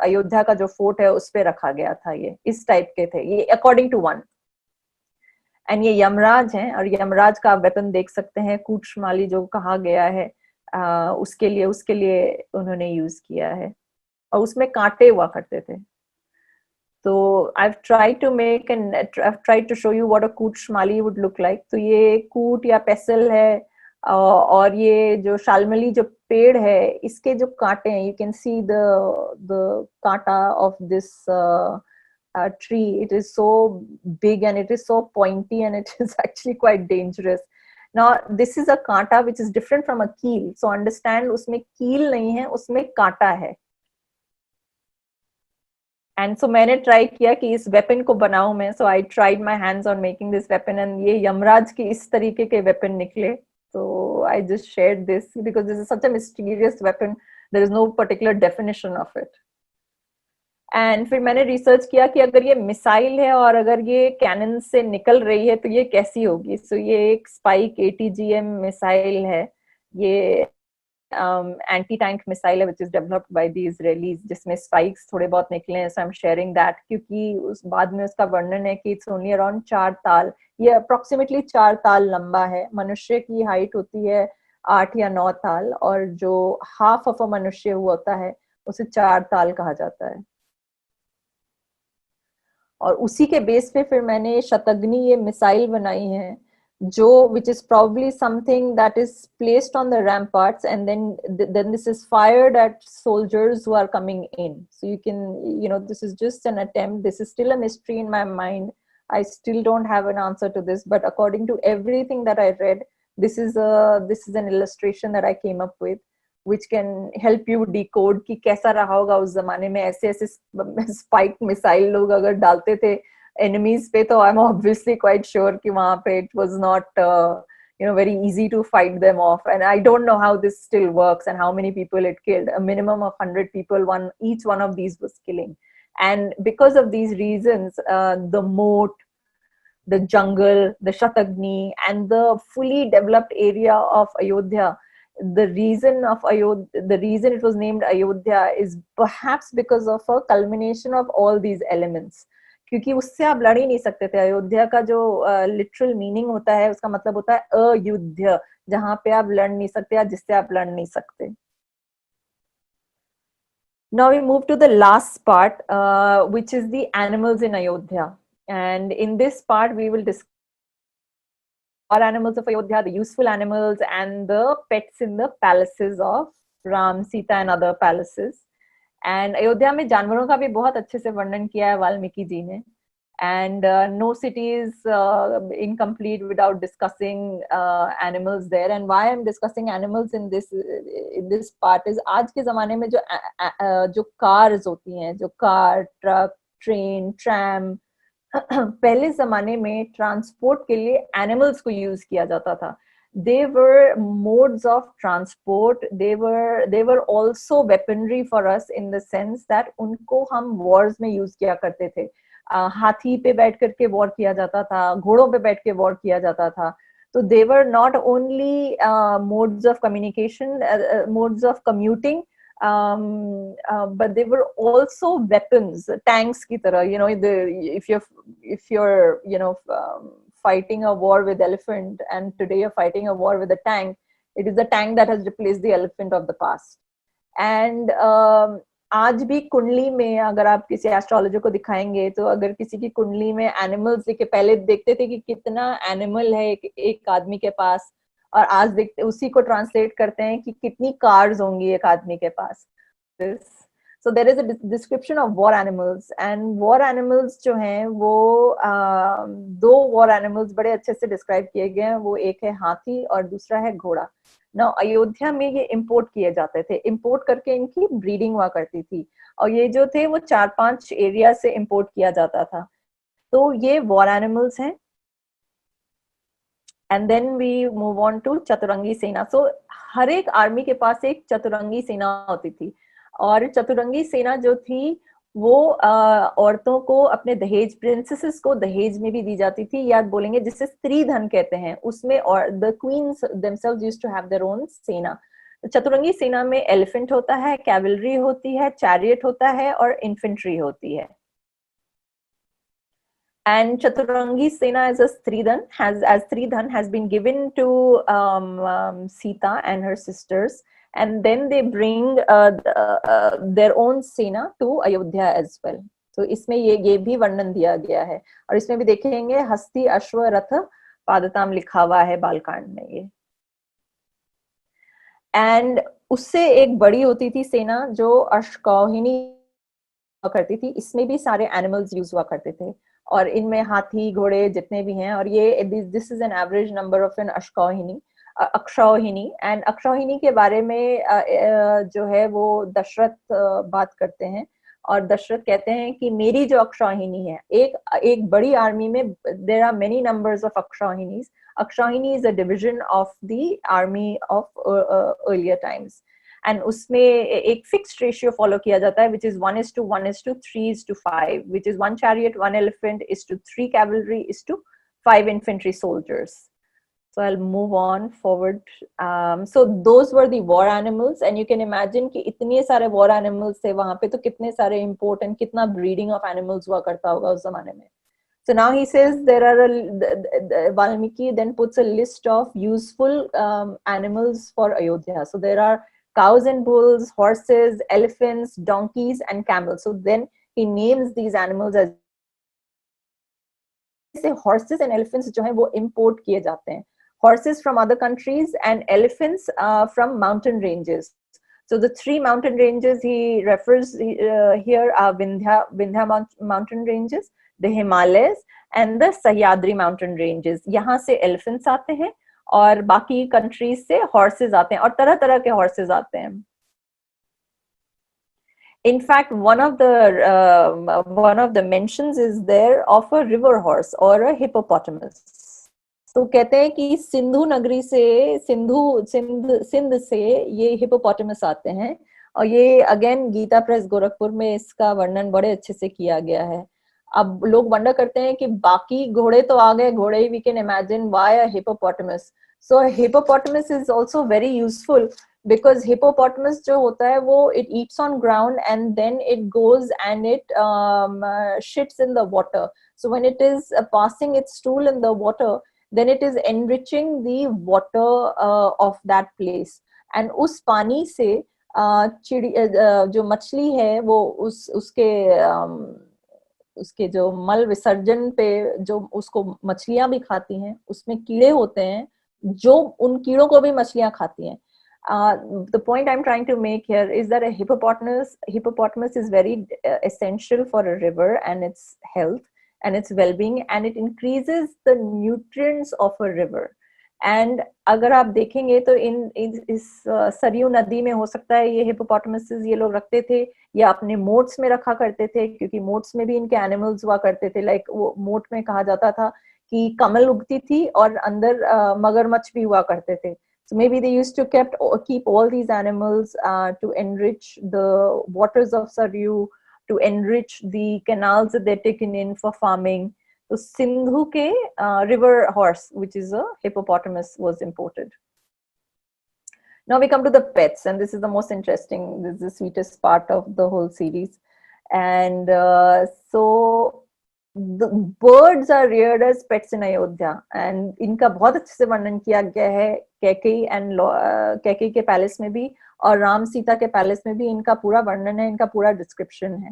अयोध्या का जो फोर्ट है उस पे रखा गया था। ये इस टाइप के थे ये, अकॉर्डिंग टू वन। एंड ये यमराज हैं, और यमराज का वेपन देख सकते हैं, कूटस्माली जो कहा गया है, उसके लिए उन्होंने यूज किया है, और उसमें कांटे हुआ करते थे। तो I've tried to show you what a कूटस्माली would look like. तो ये कूट या पेसल है, और ये जो शालमली जो पेड़ है, इसके जो कांटे हैं, you can see the कांटा of this tree. It is so big and it is so pointy and it is actually quite dangerous. Now this is a कांटा which is different from a keel. So understand, उसमें कील नहीं है, उसमें कांटा है। And so मैंने try किया कि इस वेपन को बनाऊं मैं। So I tried my hands on making this weapon, and ये यमराज की इस तरीके के वेपन निकले। So I just shared this because this is such a mysterious weapon. There is no particular definition of it. And फिर मैंने research किया कि अगर ये मिसाइल है और अगर ये कैनन से निकल रही है तो ये कैसी होगी। सो ये एक स्पाइक ATGM मिसाइल है। ये एंटी टैंक मिसाइल है, which is developed by the Israelis, जिसमें स्पाइक्स थोड़े बहुत निकले हैं। So I am sharing that, क्योंकि उस बाद में उसका वर्णन है कि इट्स ओनली अराउंड 4 ताल। ये अप्रोक्सीमेटली 4 ताल लंबा है। मनुष्य की हाइट होती है 8 या 9 ताल, और जो हाफ ऑफ अ मनुष्य होता है उसे 4 ताल कहा जाता है। और उसी के बेस पे फिर मैंने शतघ्नि ये मिसाइल बनाई है, जो which is probably something that is placed on the ramparts, and then this is fired at soldiers who are coming in. So you can, this is just an attempt. This is still a mystery in my mind. I still don't have an answer to this, but according to everything that I read, this is an illustration that I came up with, which can help you decode कि कैसा रहा होगा उस जमाने में। ऐसे spike missile लोग अगर डालते थे enemies पे, तो I'm obviously quite sure कि वहां पे it was not very easy to fight them off. And I don't know how this still works and how many people it killed. A minimum of 100 people each one of these was killing. And because of these reasons, the moat, the jungle, the Shatagni, and the fully developed area of Ayodhya, the reason it was named Ayodhya is perhaps because of a culmination of all these elements. क्योंकि उससे आप लड़ ही नहीं सकते थे। अयोध्या का जो literal meaning होता है, उसका मतलब होता है अयुद्ध, जहां पे आप लड़ नहीं सकते या जिससे आप लड़ नहीं सकते। Now we move to the last part, which is the animals in Ayodhya. And in this part, we will discuss all animals of Ayodhya, the useful animals, and the pets in the palaces of Ram, Sita, and other palaces. And Ayodhya में जानवरों का भी बहुत अच्छे से वर्णन किया है वाल्मीकि जी ने. And no city is incomplete without discussing animals there. And why I'm discussing animals in this part is आज के जमाने में जो cars होती हैं, जो car, truck, train, tram, पहले जमाने में ट्रांसपोर्ट के लिए एनिमल्स को यूज किया जाता था. They were modes of transport. They were also weaponry for us in the sense that उनको हम wars में यूज किया करते थे. हाथी पे बैठ करके वॉर किया जाता था, घोड़ों पे बैठ के वॉर किया जाता था. तो they were not only modes of communication, modes of commuting, but they were also weapons, tanks की तरह. You know, if you're fighting a war with elephant, and today you're fighting a war with a tank, it is the tank that has replaced the elephant of the past. And आज भी कुंडली में अगर आप किसी astrologer को दिखाएंगे, तो अगर किसी की कुंडली में एनिमल्स लिखे, पहले देखते थे कि कितना एनिमल है एक आदमी के पास, और आज देखते उसी को ट्रांसलेट करते हैं कि कितनी कार्स होंगी एक आदमी के पास. So there is a description of war animals, and war animals जो हैं वो दो war animals बड़े अच्छे से डिस्क्राइब किए गए हैं. वो एक है हाथी और दूसरा है घोड़ा. ना अयोध्या में ये इंपोर्ट किए जाते थे, इंपोर्ट करके इनकी ब्रीडिंग हुआ करती थी, और ये जो थे वो 4-5 एरिया से इंपोर्ट किया जाता था. तो ये वॉर एनिमल्स हैं. And then we move on to चतुरंगी सेना. सो हर एक आर्मी के पास एक चतुरंगी सेना होती थी, और चतुरंगी सेना जो थी वो औरतों को अपने दहेज, प्रिंसेसेस को दहेज में भी दी जाती थी, या बोलेंगे जिसे स्त्री धन कहते हैं, उसमें, और the queens themselves used to have their own सेना. चतुरंगी सेना में एलिफेंट होता है, कैवलरी होती है, चैरियट होता है, और इन्फेंट्री होती है. And Chaturangi Sena as a Stridhan has been given to Sita and her sisters, and then they bring their own Sena to Ayodhya as well. So इसमें ये भी वर्णन दिया गया है, और इसमें भी देखेंगे हस्ती अश्व रथ पादताम लिखा हुआ है बालकांड में ये. एंड उससे एक बड़ी होती थी सेना जो अश्वहिनी करती थी. इसमें भी सारे एनिमल्स यूज हुआ करते थे, और इनमें हाथी, घोड़े जितने भी हैं, और ये this is an average number of an akshauhini. And अक्षौहिणी के बारे में जो है वो दशरथ बात करते हैं, और दशरथ कहते हैं कि मेरी जो अक्षौहिणी है, एक बड़ी आर्मी में there are many numbers of akshauhinis. Akshauhini is a division of the army of earlier times, and उसमें एक फिक्स्ड रेशियो फॉलो किया जाता है, which is 1:1:3:5, which is 1 chariot, 1 elephant is to 3 cavalry is to 5 infantry soldiers. So I'll move on forward. So those were the war animals, and you can imagine कि इतने सारे war animals थे वहां पे, तो कितने सारे import and कितना breeding of animals हुआ करता होगा उस जमाने में. So now he says there are Valmiki then puts a list of useful animals for Ayodhya. So there are cows and bulls, horses, elephants, donkeys, and camels. So then he names these animals as horses and elephants जो हैं वो import किए जाते हैं. Horses from other countries and elephants from mountain ranges. So the 3 mountain ranges he refers here are Vindhya mountain ranges, the Himalayas, and the Sahyadri mountain ranges. यहाँ से elephants आते हैं, और बाकी कंट्रीज से हॉर्सेस आते हैं, और तरह तरह के हॉर्सेस आते हैं. In fact, one of the mentions is there of a river horse or a hippopotamus. तो कहते हैं कि सिंधु नगरी से, सिंध से ये हिपोपोटामस आते हैं, और ये अगेन गीता प्रेस गोरखपुर में इसका वर्णन बड़े अच्छे से किया गया है. अब लोग वंडर करते हैं कि बाकी घोड़े तो आ गए, घोड़े we can imagine why a hippopotamus. So a hippopotamus is also very useful because hippopotamus जो होता है वो it eats on ground and then it goes and it shits in the water. So when it is passing its stool in the water, then it is enriching the water of that place. And उस पानी से जो मछली है वो उसके जो मल विसर्जन पे जो उसको मछलियां भी खाती हैं, उसमें कीड़े होते हैं जो उन कीड़ों को भी मछलियां खाती हैं. The point I'm trying to make here is that a hippopotamus is very essential for a river and its health and its well-being, and it increases the nutrients of a river. And अगर आप देखेंगे तो इस सरयू नदी में हो सकता है ये हिपोपोटामसेस ये लोग रखते थे या अपने मोट्स में रखा करते थे, क्योंकि मोट्स में भी इनके एनिमल्स हुआ करते थे. लाइक वो मोट में कहा जाता था कि कमल उगती थी और अंदर मगरमच्छ भी हुआ करते थे. So maybe they used to keep all these animals to enrich the waters of Saryu, to enrich the canals that they're taken in for farming. So Sindhu ke river horse, which is a hippopotamus, was imported. Now we come to the pets, and this is the most interesting, this is the sweetest part of the whole series. And so the birds are reared as pets in Ayodhya, and इनका बहुत अच्छे से वर्णन किया गया है Kaikeyi and Kaikeyi के palace में भी और राम सीता के पैलेस में भी. इनका पूरा वर्णन है, इनका पूरा डिस्क्रिप्शन है.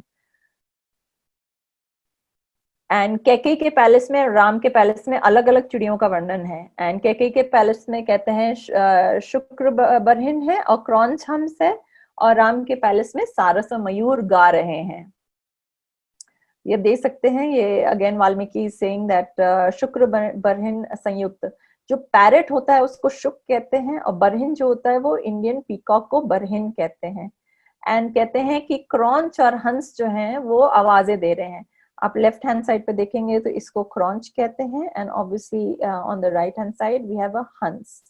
एंड कैकेयी के पैलेस में राम के पैलेस में अलग अलग चिड़ियों का वर्णन है. एंड कैकेयी के पैलेस में कहते हैं शुक्र बरहिन है और क्रॉन्च हंस है, और राम के पैलेस में सारस और मयूर गा रहे हैं. ये देख सकते हैं, ये अगेन वाल्मीकि सेइंग दैट शुक्र बरहिन संयुक्त. जो पैरेट होता है उसको शुक कहते हैं, और बरहिन जो होता है वो इंडियन पीकॉक को बरहिन कहते हैं. एंड कहते हैं कि क्रॉन्च और हंस जो हैं वो आवाजें दे रहे हैं. आप लेफ्ट हैंड साइड पे देखेंगे तो इसको क्रॉन्च कहते हैं, and obviously on the right hand side we have a हंस.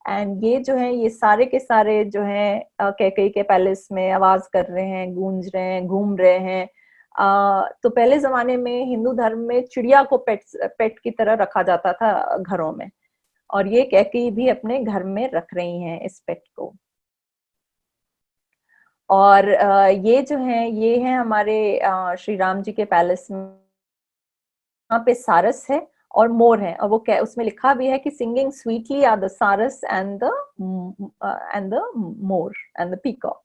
एंड ये जो है ये सारे के सारे जो हैं कैकेयी के पैलेस में आवाज कर रहे हैं, गूंज रहे हैं, घूम रहे हैं. तो पहले जमाने में हिंदू धर्म में चिड़िया को पेट की तरह रखा जाता था घरों में, और ये कैकेयी भी अपने घर में रख रही हैं इस पेट को. और ये जो है ये है हमारे श्री राम जी के पैलेस में. यहाँ पे सारस है और मोर है, और वो उसमें लिखा भी है कि सिंगिंग स्वीटली आर द सारस and the more and the peacock.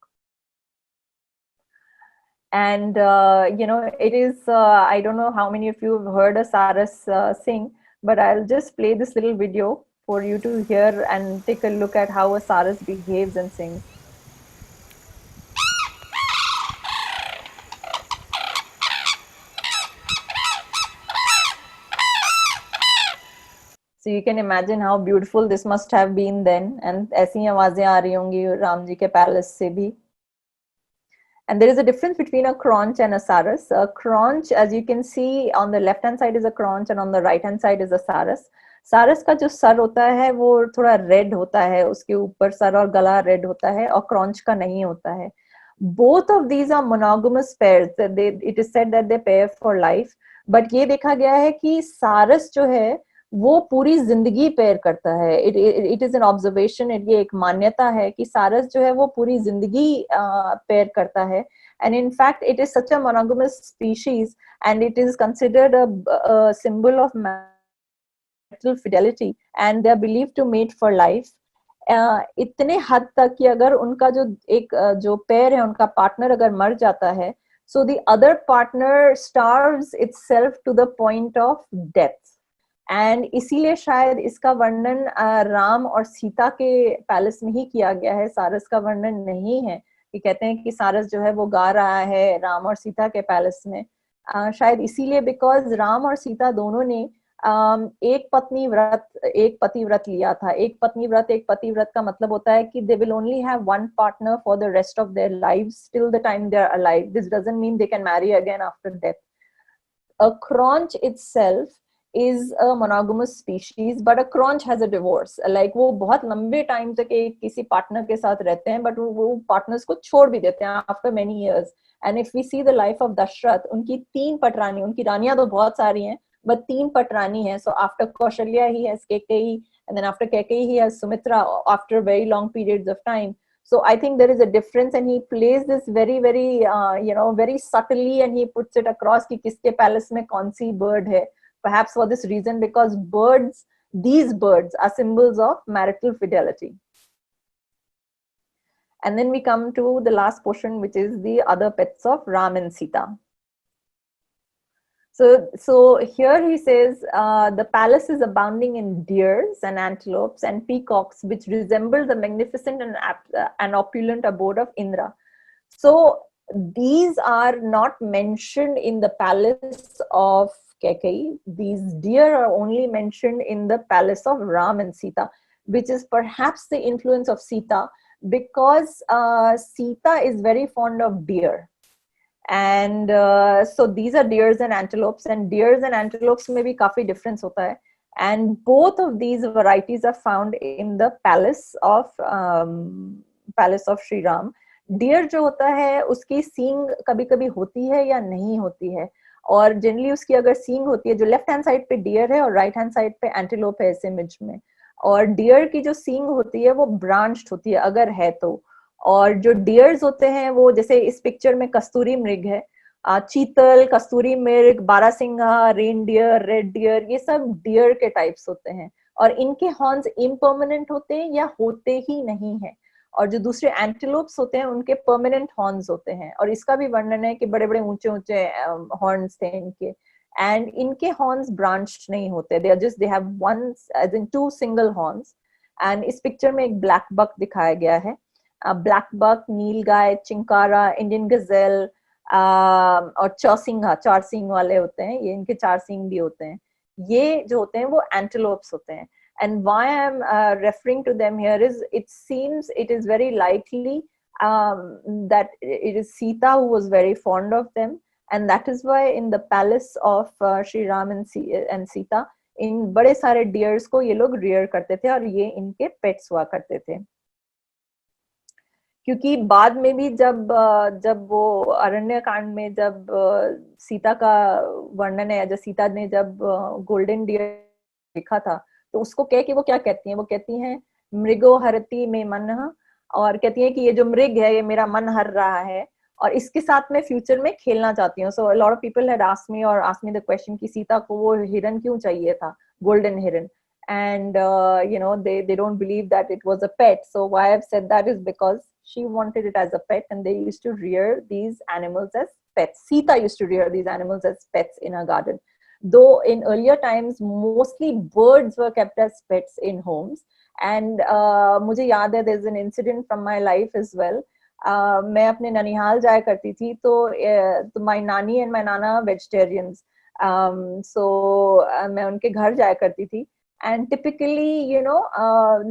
And it is I don't know how many of you have heard a saras sing, but I'll just play this little video for you to hear and take a look at how a saras behaves and sings. So you can imagine how beautiful this must have been then, and ऐसी आवाजें आ रही होंगी राम जी के palace से भी. And there is a difference between a cronch and a saras. A cronch, as you can see, on the left hand side is a cronch and on the right hand side is a saras. सारस का जो sir होता है वो थोड़ा red होता है, उसके ऊपर सर और गला रेड होता है, और क्रॉन्च का नहीं होता है. Both of these are monogamous pairs. It is said that they pair for life. But ये देखा गया है कि सारस जो है वो पूरी जिंदगी पेयर करता है. इट इज एन ऑब्जर्वेशन, ये एक मान्यता है कि सारस जो है वो पूरी जिंदगी पेयर करता है. And in fact it is such a monogamous species and it is considered a symbol of marital fidelity, and they are believed to mate for life. इतने हद तक कि अगर उनका जो पेयर है, उनका पार्टनर अगर मर जाता है, so the other partner starves itself to the point of death. And इसीलिए शायद इसका वर्णन राम और सीता के पैलेस में ही किया गया है, सारस का वर्णन नहीं है. कि कहते हैं कि सारस जो है वो गा रहा है राम और सीता के पैलेस में. शायद इसीलिए बिकॉज राम और सीता दोनों ने एक पतिव्रत लिया था. एक पतिव्रत का मतलब होता है कि they will only have one partner for the rest of their lives till the time they are alive. This doesn't mean they can marry again after death. A क्रॉन्च itself is a monogamous species, but a cronch has a divorce. Like वो बहुत लंबे time तक किसी partner के साथ रहते हैं, बट वो पार्टनर्स को छोड़ भी देते हैं after many years. And if we see the life of Dashrath, उनकी 3 पटरानी, उनकी रानियां तो बहुत सारी हैं, but 3 पटरानी हैं. So after Kaushalya he has Kaikeyi, and then after Kaikeyi he has Sumitra after very long periods of time. So I think there is a difference, and he plays this very very very subtly, and he puts it across कि किसके palace में कौन सी bird है. Perhaps for this reason, because these birds are symbols of marital fidelity. And then we come to the last portion, which is the other pets of Ram and Sita. So here he says, the palace is abounding in deers and antelopes and peacocks, which resemble the magnificent and opulent abode of Indra. So these are not mentioned in the palace of Kaikeyi. These deer are only mentioned in the palace of Ram and Sita, which is perhaps the influence of Sita, because Sita is very fond of deer. And so these are deers and antelopes में भी काफी difference होता है, and both of these varieties are found in the palace of Sri Ram. Deer जो होता है उसकी सींग कभी कभी होती है या नहीं होती है, और जनरली उसकी अगर सींग होती है, जो लेफ्ट हैंड साइड पे डियर है और राइट हैंड साइड पे एंटीलोप है इस इमेज में, और डियर की जो सींग होती है वो ब्रांच्ड होती है अगर है तो, और जो डियर्स होते हैं वो जैसे इस पिक्चर में कस्तूरी मृग है, चीतल, कस्तूरी मृग, बारासिंगा, रेनडियर, रेड डियर, ये सब डियर के टाइप्स होते हैं, और इनके हॉर्न्स इम्पर्मानेंट होते हैं या होते ही नहीं है, और जो दूसरे एंटीलोप्स होते हैं उनके परमानेंट हॉर्न्स होते हैं, और इसका भी वर्णन है कि बड़े बड़े ऊंचे ऊंचे हॉर्न्स थे इनके, एंड इनके हॉर्न्स ब्रांच्ड नहीं होते, they have one as in two single horns. And इस पिक्चर में एक ब्लैक बक दिखाया गया है, black buck, nilgai, chinkara, Indian gazelle और चौसिंगा, 4 सींग वाले होते हैं, ये इनके 4 सींग भी होते हैं, ये जो होते हैं वो एंटीलोप्स होते हैं. And why I'm referring to them here is it seems it is very likely that it is Sita who was very fond of them, and that is why in the palace of Sri Ram and Sita इन बड़े सारे dears को ये लोग rear करते थे और ये इनके पेट्स हुआ करते थे. क्योंकि बाद में भी जब वो अरण्य कांड में जब सीता का वर्णन है, जब सीता ने जब गोल्डन डियर देखा था, तो उसको कह के वो क्या कहती हैं, वो कहती हैं मृगो हरति में मन, और कहती हैं कि ये जो मृग है ये मेरा मन हर रहा है, और इसके साथ में फ्यूचर में खेलना चाहती हूँ. So a lot of people had asked me the question कि सीता को वो हिरन क्यों चाहिए था, गोल्डन हिरन, and they don't believe that it was a pet. So why I've said that is because she wanted it as a pet, and they used to rear these animals as pets. Sita used to rear these animals as pets in her garden, though in earlier times mostly birds were kept as pets in homes. And मुझे याद है, there's an incident from my life as well. मैं अपने ननिहाल जाया करती थी, तो my नानी and my Nana vegetarians, so मैं उनके घर जाया करती थी, एंड टिपिकली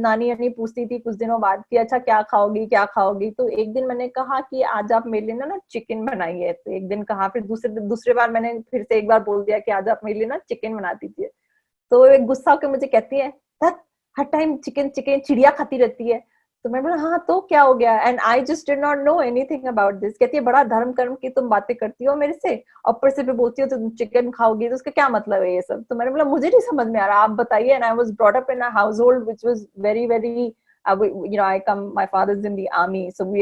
नानी यानी पूछती थी कुछ दिनों बाद कि अच्छा क्या खाओगी, तो एक दिन मैंने कहा कि आज आप मेरे लिए ना चिकन बनाइए, तो एक दिन कहा, फिर दूसरे बार मैंने फिर से एक बार बोल दिया कि आज आप मेरे लिए ना चिकन बना दीजिए, तो एक गुस्सा होकर मुझे कहती है हर टाइम चिकन चिड़िया खाती रहती है. तो मैं बोला हाँ तो क्या हो गया, and I just did not know anything about this. कहती है बड़ा धर्म कर्म की तुम बातें करती हो मेरे से, ऊपर से भी बोलती हो तुम चिकन खाओगी, तो उसका क्या मतलब है ये सब. तो मैंने बोला मुझे नहीं समझ में आ रहा, आप बताइए. And I was brought up in a household which was very very my father's in the army, so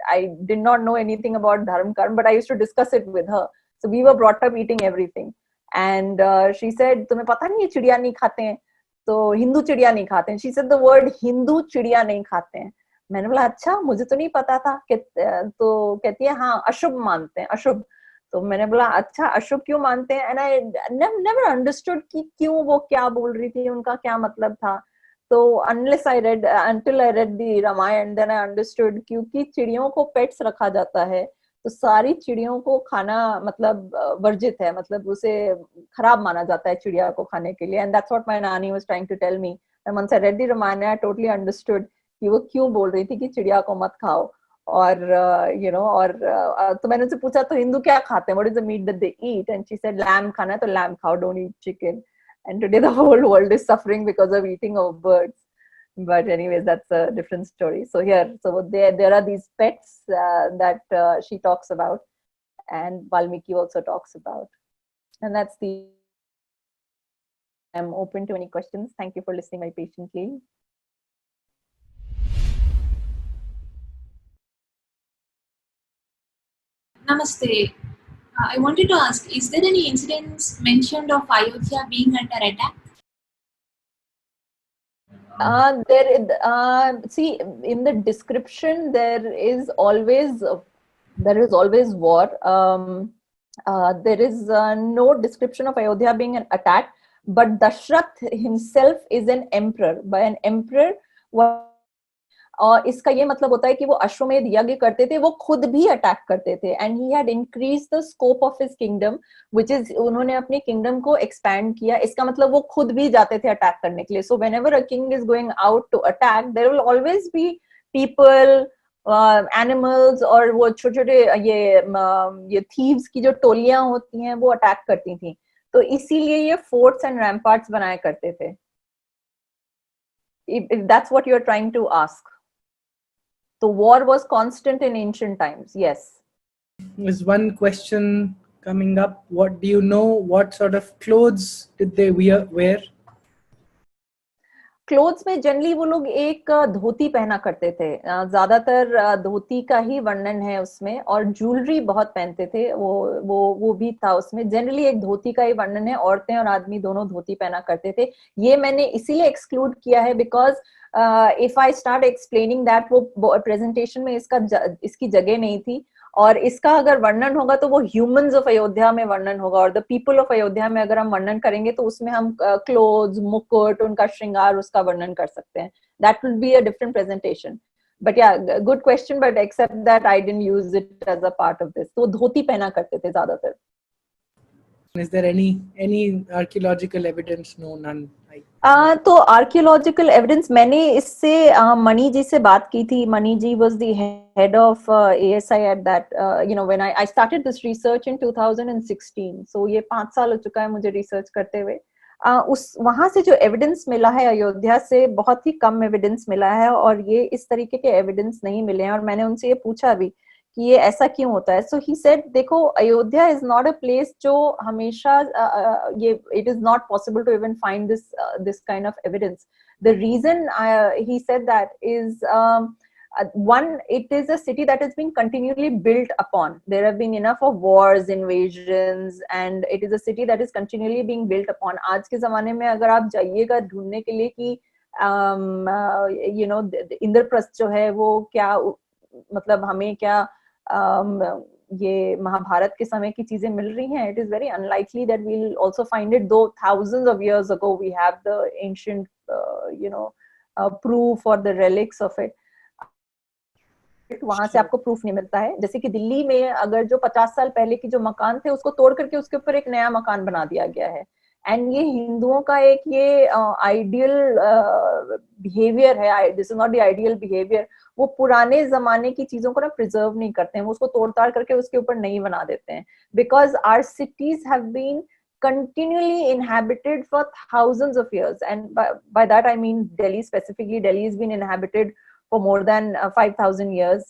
I did not know anything about dharm karm, but I used to discuss it with her. So we were brought up eating everything, and she said तुम्हें पता नहीं है चिड़िया नहीं खाते हैं, तो हिंदू चिड़िया नहीं खाते हैं. She said the word Hindu चिड़िया नहीं खाते हैं. मैंने बोला अच्छा, मुझे तो नहीं पता था. तो कहती है हाँ अशुभ मानते हैं, अशुभ. तो मैंने बोला अच्छा अशुभ क्यों मानते हैं, एंड आई नेवर अंडरस्टूड कि क्यों वो क्या बोल रही थी, उनका क्या मतलब था. तो until I read the Ramayan, then I understood क्योंकि चिड़ियों को पेट्स रखा जाता है, तो सारी चिड़ियों को खाना मतलब वर्जित है, मतलब उसे खराब माना जाता है चिड़िया को खाने के लिए. एंड दैट्स व्हाट माय नानी was trying to tell me. And once I read the Ramayana I totally understood कि वो क्यों बोल रही थी कि चिड़िया को मत खाओ. और तो मैंने उनसे पूछा तो हिंदू क्या खाते हैं, what is the meat that they eat, and she said lamb खाना है तो लैम खाओ, don't eat chicken. And today the whole world is suffering because of eating of birds. But anyways, that's a different story. So there are these pets that she talks about, and Valmiki also talks about. And that's the... I'm open to any questions. Thank you for listening very patiently. Namaste. I wanted to ask, is there any incidents mentioned of Ayodhya being under attack? See, in the description, there is always war. There is no description of Ayodhya being an attack, but Dashrath himself is an emperor. By an emperor, और इसका ये मतलब होता है कि वो अश्वमेध यज्ञ करते थे, वो खुद भी अटैक करते थे, and he had increase the scope of his kingdom, which is उन्होंने अपने किंगडम को एक्सपैंड किया. इसका मतलब वो खुद भी जाते थे अटैक करने के लिए. So whenever a king is going out to attack, there will always be people, animals, और वो छोटे छोटे ये थीव्स की जो टोलियां होती हैं वो अटैक करती थी. तो इसीलिए ये फोर्ट्स एंड रैम्पार्ट्स बनाया करते थे. If that's what you're trying to ask. So war was constant in ancient times, yes. There's one question coming up. What do you know? What sort of clothes did they wear? Clothes में generally वो लोग एक धोती पहना करते थे. ज्यादातर धोती का ही वर्णन है उसमें, और ज्वेलरी बहुत पहनते थे. वो भी था उसमें. जनरली एक धोती का ही वर्णन है. औरतें और आदमी दोनों धोती पहना करते थे. ये मैंने इसीलिए एक्सक्लूड किया है because if I start explaining that, वो प्रेजेंटेशन में इसकी जगह नहीं थी. और इसका अगर वर्णन होगा तो वो ह्यूमंस ऑफ अयोध्या में वर्णन होगा, और द पीपल ऑफ अयोध्या में अगर हम वर्णन करेंगे तो उसमें हम क्लोथ्स, मुकुट, उनका श्रृंगार, उसका वर्णन कर सकते हैं. That will be a different presentation. But yeah, good question, but except that I didn't use it as a part of this. तो धोती पहना करते थे ज्यादातर. Is there any archaeological evidence? No, none. तो आर्कियोलॉजिकल एविडेंस, मैंने इससे मणि जी से बात की थी. Mani ji was the head of ASI at that, you know, when I started this research in 2016. So ये 5 साल हो चुका है मुझे रिसर्च करते हुए. वहां से जो एविडेंस मिला है अयोध्या से, बहुत ही कम एविडेंस मिला है, और ये इस तरीके के एविडेंस नहीं मिले हैं. और मैंने उनसे ये पूछा भी कि ये ऐसा क्यों होता है. सो ही सेड, देखो, Ayodhya is not a place जो हमेशा ये, it is not possible to even find this kind of evidence. The reason he said that is, one, it is a city that is being continually built upon. There have been enough of wars, invasions, and it is a city that is continually being built upon. आज के जमाने में अगर आप जाइएगा ढूंढने के लिए कि you know, इंद्रप्रस्थ जो है वो क्या, मतलब हमें क्या ये महाभारत के समय की चीजें मिल रही हैं, it is very unlikely that we will also find it, two thousands of years ago we have the ancient you know proof और द रेलिक्स ऑफ इट. वहां से आपको प्रूफ नहीं मिलता है. जैसे कि दिल्ली में अगर जो 50 साल पहले की जो मकान थे उसको तोड़ करके उसके ऊपर एक नया मकान बना दिया गया है. एंड ये हिंदुओं का एक ये आइडियल बिहेवियर है. This is not the ideal behaviour. वो पुराने जमाने की चीजों को ना प्रिजर्व नहीं करते हैं, वो उसको तोड़ ताड़ करके उसके ऊपर नई बना देते हैं. Because our cities have been continually inhabited for thousands of years, and by that I mean Delhi specifically. Delhi has been inhabited for more than 5,000 years,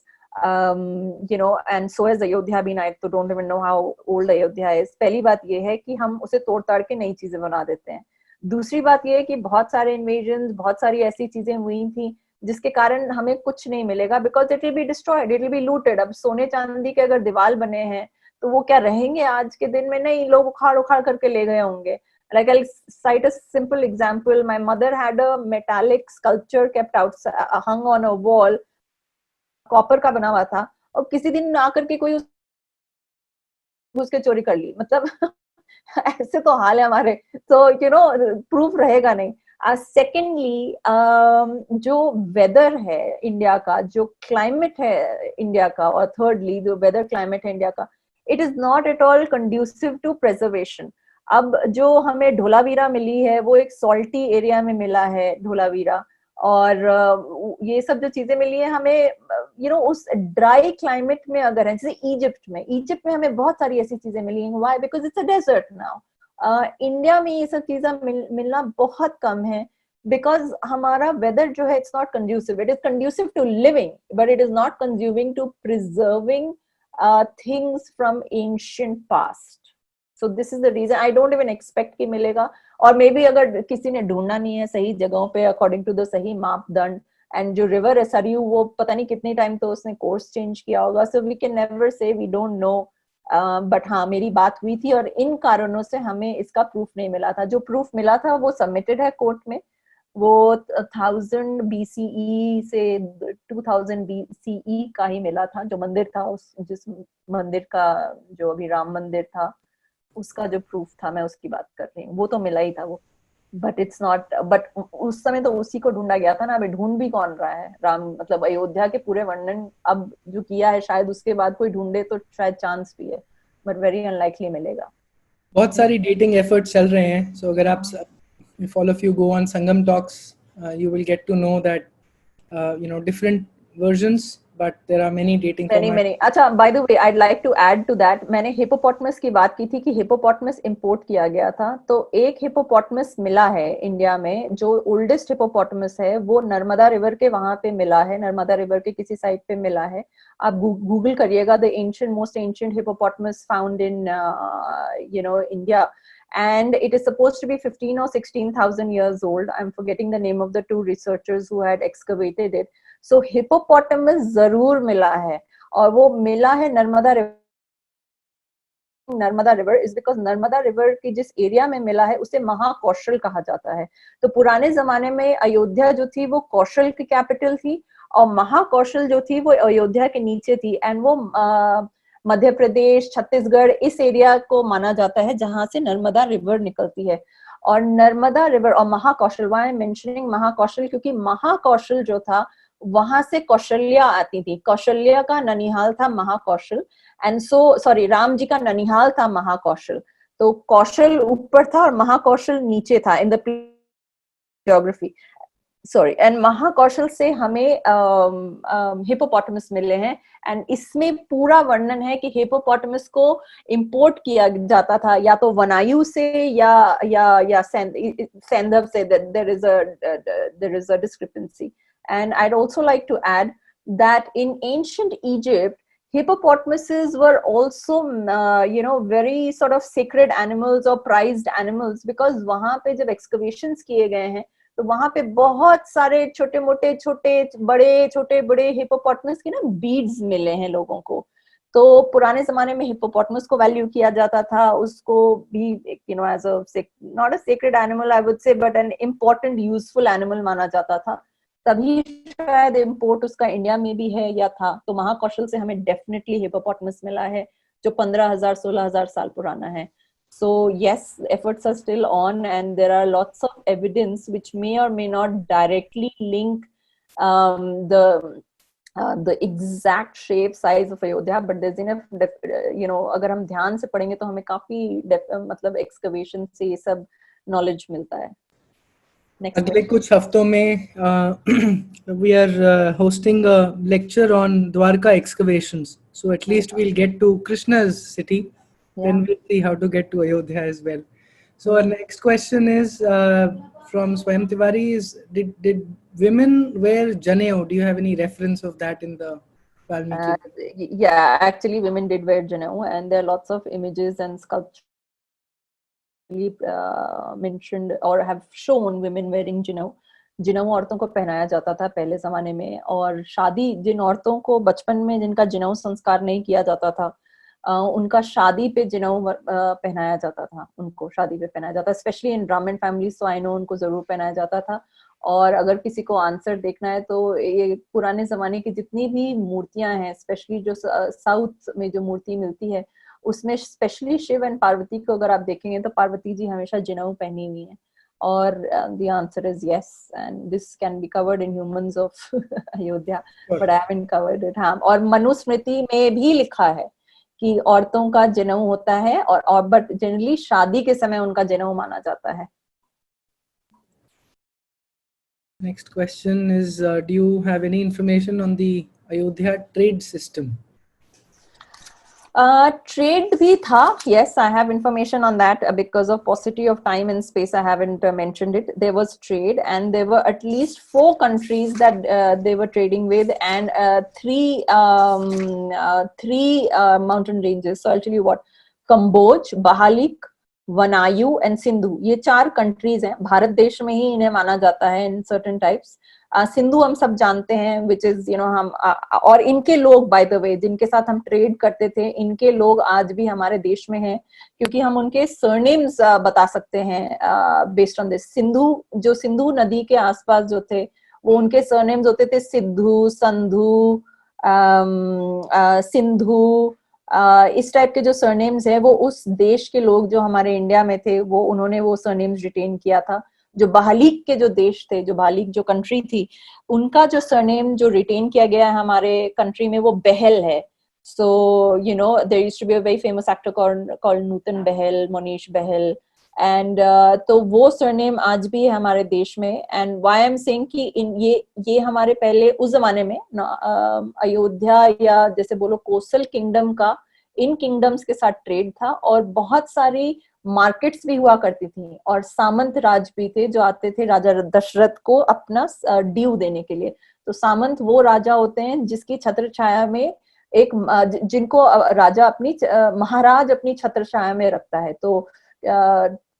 you know, and so has Ayodhya been. I don't even know how old Ayodhya is. पहली बात ये है कि हम उसे तोड़ ताड़ के नई चीजें बना देते हैं. दूसरी बात ये है कि बहुत सारे इन्वेजन, बहुत सारी ऐसी चीजें हुई थी जिसके कारण हमें कुछ नहीं मिलेगा, because it will be destroyed, it will be looted. अब सोने चांदी के अगर दीवार बने हैं तो वो क्या रहेंगे आज के दिन में? नहीं, लोग उखाड़ उखाड़ करके ले गए होंगे. Like, I'll cite a simple example. My mother had a metallic sculpture kept out, hung on a wall, copper का बना हुआ था, और किसी दिन आकर के कोई उसके चोरी कर ली. मतलब ऐसे तो हाल है हमारे. तो यू नो, प्रूफ रहेगा नहीं. सेकेंडली, जो वेदर है इंडिया का, जो क्लाइमेट है इंडिया का, और थर्डली जो वेदर क्लाइमेट है इंडिया का, it is not at all conducive to preservation. अब जो हमें ढोलावीरा मिली है वो एक सॉल्टी एरिया में मिला है ढोलावीरा, और ये सब जो चीजें मिली है हमें, यू नो, उस ड्राई क्लाइमेट में अगर है, जैसे इजिप्ट में हमें बहुत सारी ऐसी चीजें मिली हैं. Why? Because it's a desert now. India में ये सब चीजें मिलना बहुत कम है, बिकॉज हमारा वेदर जो है, it's not conducive. It is conducive to living, but it is not consuming to preserving things from ancient past. So this is the reason I don't even expect कि मिलेगा. और मे बी अगर किसी ने ढूंढना नहीं है सही जगहों पे अकॉर्डिंग टू द सही मापदंड, एंड जो रिवर है सरयू, वो पता नहीं कितने टाइम तो उसने कोर्स चेंज किया होगा, so we can never say, we don't know. But हाँ, मेरी बात हुई थी और इन कारणों से हमें इसका प्रूफ नहीं मिला था। जो प्रूफ मिला था वो सबमिटेड है कोर्ट में, वो 1000 BCE से 2000 BCE का ही मिला था, जो मंदिर था, उस जिस मंदिर का, जो अभी राम मंदिर था, उसका जो प्रूफ था, मैं उसकी बात कर रही हूँ, वो तो मिला ही था वो। बट इट्स नॉट, बट उस समय तो उसी को ढूंढा गया था ना, अभी ढूंढ भी कौन रहा है राम, मतलब अयोध्या के पूरे वर्णन अब जो किया है, शायद उसके बाद कोई ढूंढे तो शायद चांस भी है, बट वेरी अनलाइकली मिलेगा। बहुत सारी डेटिंग एफर्ट्स चल रहे हैं, सो अगर आप if all of you go on Sangam Talks, you will get to know that different versions, but there are many dating formats. Many. अच्छा, by the way I'd like to add to that, मैंने hippopotamus की बात की थी कि hippopotamus import किया गया था, तो एक हिपोपोटामस मिला है इंडिया में, जो ओल्डेस्ट हिपोपोटामस है, वो नर्मदा रिवर के वहां पे मिला है, नर्मदा रिवर के किसी साइड पे मिला है। आप गूगल करिएगा, the ancient, most ancient hippopotamus found in India, and it is supposed to be 15 or 16,000 years old. I'm forgetting the name of the two researchers who had excavated it. So hippopotamus जरूर मिला है, और वो मिला है Narmada river. Narmada river is because Narmada river की जिस area में मिला है उसे महाकौशल कहा जाता है। तो पुराने जमाने में अयोध्या जो थी वो कौशल की कैपिटल थी, और महाकौशल जो थी वो अयोध्या के नीचे थी, एंड वो मध्य प्रदेश, छत्तीसगढ़, इस एरिया को माना जाता है जहां से नर्मदा रिवर निकलती है। और नर्मदा रिवर और Mahakaushal, why I am mentioning Mahakaushal, क्योंकि महाकौशल जो था वहां से कौशल्या आती थी, कौशल्या का ननिहाल था Mahakaushal, and so sorry, Ram ji का ननिहाल था महाकौशल, तो कौशल ऊपर था और महाकौशल नीचे था in the geography, sorry. And Mahakaushal से हमें हिपोपोटामस मिले हैं, एंड इसमें पूरा वर्णन है कि हिपोपोटामस को इंपोर्ट किया जाता था या तो वनायु से या सैंधव से, there is a discrepancy. And I'd also like to add that in ancient Egypt, hippopotamuses were also, very sort of sacred animals or prized animals, because वहां पे जब excavations किए गए हैं तो वहां पे बहुत सारे छोटे मोटे, छोटे बड़े हिपोपोटामस के ना बीड्स मिले हैं लोगों को। तो पुराने जमाने में हिपोपोटामस को वैल्यू किया जाता था, उसको भी as a not a sacred animal I would say, but an important useful animal माना जाता था। तभी शायद इंपोर्ट उसका इंडिया में भी है या था। तो महाकौशल से हमें डेफिनेटली हिपोपोटामस मिला है, जो 15,000 16,000 साल पुराना है। So yes, efforts are still on, and there are lots of evidence which may or may not directly link the exact shape, size of Ayodhya, but there's enough, अगर हम ध्यान से पढ़ेंगे तो हमें काफी मतलब excavation से ये सब knowledge मिलता है। अगले कुछ हफ्तों में we are hosting a lecture on Dwarka excavations, so at least we'll get to Krishna's city, then we'll see how to get to Ayodhya as well. So our next question is from Swayam Tiwari, is did women wear janeo? Do you have any reference of that in the Valmiki? Yeah, actually women did wear janeo, and there are lots of images and sculptures mentioned or have shown women wearing janeo. जिनऊ औरतों को पहनाया जाता था पहले जमाने में, और शादी, जिन औरतों को बचपन में जिनका जिनऊ संस्कार नहीं किया जाता था, उनका शादी पे जिनऊ पहनाया जाता था, उनको शादी पे पहनाया जाता, स्पेशली इन ब्राह्मण फैमिलीज, तो आई नो उनको जरूर पहनाया जाता था। और अगर किसी को आंसर देखना है तो ये पुराने जमाने की जितनी भी मूर्तियां हैं, स्पेशली जो साउथ में जो मूर्ति मिलती है, उसमें स्पेशली शिव एंड पार्वती को अगर आप देखेंगे तो पार्वती जी हमेशा जिनऊ पहनी हुई है। और the answer is yes, and this can be covered in Humans of Ayodhya, but I haven't covered it. हाँ, और मनुस्मृति में भी लिखा है कि औरतों का जनेऊ होता है, और बट जनरली शादी के समय उनका जनेऊ माना जाता है। Next question is, do you have any information on the Ayodhya trade system? Trade भी था, yes, I have information on that. Because of paucity of time and space, I haven't mentioned it. There was trade, and there were at least 4 countries that they were trading with, and 3 mountain ranges. So I'll tell you what: Kamboj, Bahalik, Vanayu and Sindhu, ये 4 countries हैं। भारत देश में ही इन्हें माना जाता है in certain types. Sindhu हम सब जानते हैं, विच इज यू नो हम और इनके लोग बाय द वे जिनके साथ हम ट्रेड करते थे, इनके लोग आज भी हमारे देश में हैं, क्योंकि हम उनके सरनेम्स बता सकते हैं बेस्ड ऑन दिस। जो सिंधु नदी के आसपास जो थे, वो उनके सरनेम्स होते थे सिद्धू, संधू, सिंधु, इस टाइप के जो सरनेम्स है, वो उस देश के लोग जो हमारे इंडिया में थे, वो उन्होंने वो सरनेम्स रिटेन किया था। जो बहालीक के जो देश थे, जो बहालीक जो कंट्री थी, उनका जो सरनेम जो रिटेन किया गया है हमारे कंट्री में, वो बहल है। So you know there used to be a very famous actor called Nutan Bahl, Monish Bahl, and तो वो सरनेम आज भी है हमारे देश में। And why I am saying कि ये हमारे पहले उस जमाने में अयोध्या या जैसे बोलो कोसल किंगडम का इन किंगडम्स के साथ ट्रेड था, और बहुत सारी मार्केट्स भी हुआ करती थी, और सामंत राज भी थे जो आते थे राजा दशरथ को अपना ड्यू देने के लिए। तो सामंत वो राजा होते हैं जिसकी छत्र छाया में एक जिनको राजा अपनी महाराज अपनी छत्र छाया में रखता है।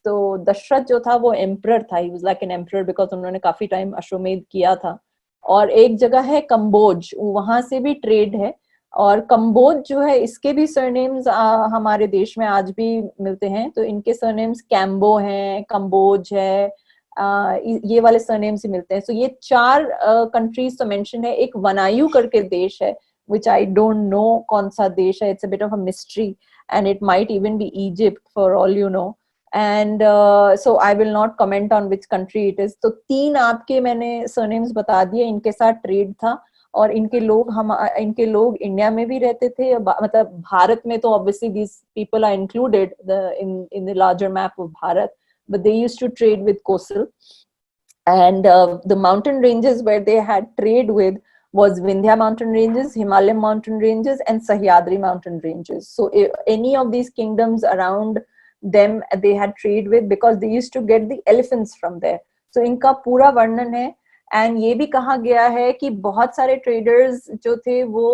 तो दशरथ जो था वो एम्परर था, he was like an emperor because उन्होंने काफी टाइम अश्वमेध किया था। और एक जगह है कंबोज, वहां से भी ट्रेड है, और कंबोज जो है इसके भी सरनेम्स हमारे देश में आज भी मिलते हैं। तो इनके सरनेम्स कैम्बो हैं, कंबोज है, ये वाले सरनेम्स ही मिलते हैं। सो ये 4 कंट्रीज तो मेंशन है। एक वनायु करके देश है, which I don't know कौन सा देश है, it's a bit of a mystery and it might even be Egypt for all you know, and so I will not comment on which country it is. तो 3 आपके मैंने surnames बता दिए, इनके साथ ट्रेड था, और इनके लोग इंडिया में भी रहते थे, मतलब भारत में तो obviously these people are included in the larger map of Bharat, but they used to trade with Kosal, and the mountain ranges where they had trade with was Vindhya mountain ranges, Himalayan mountain ranges, and Sahyadri mountain ranges. So any of these kingdoms around them they had trade with, because they used to get the elephants from there. So इनका पूरा वर्णन है। And ये भी कहा गया है कि बहुत सारे ट्रेडर्स जो थे वो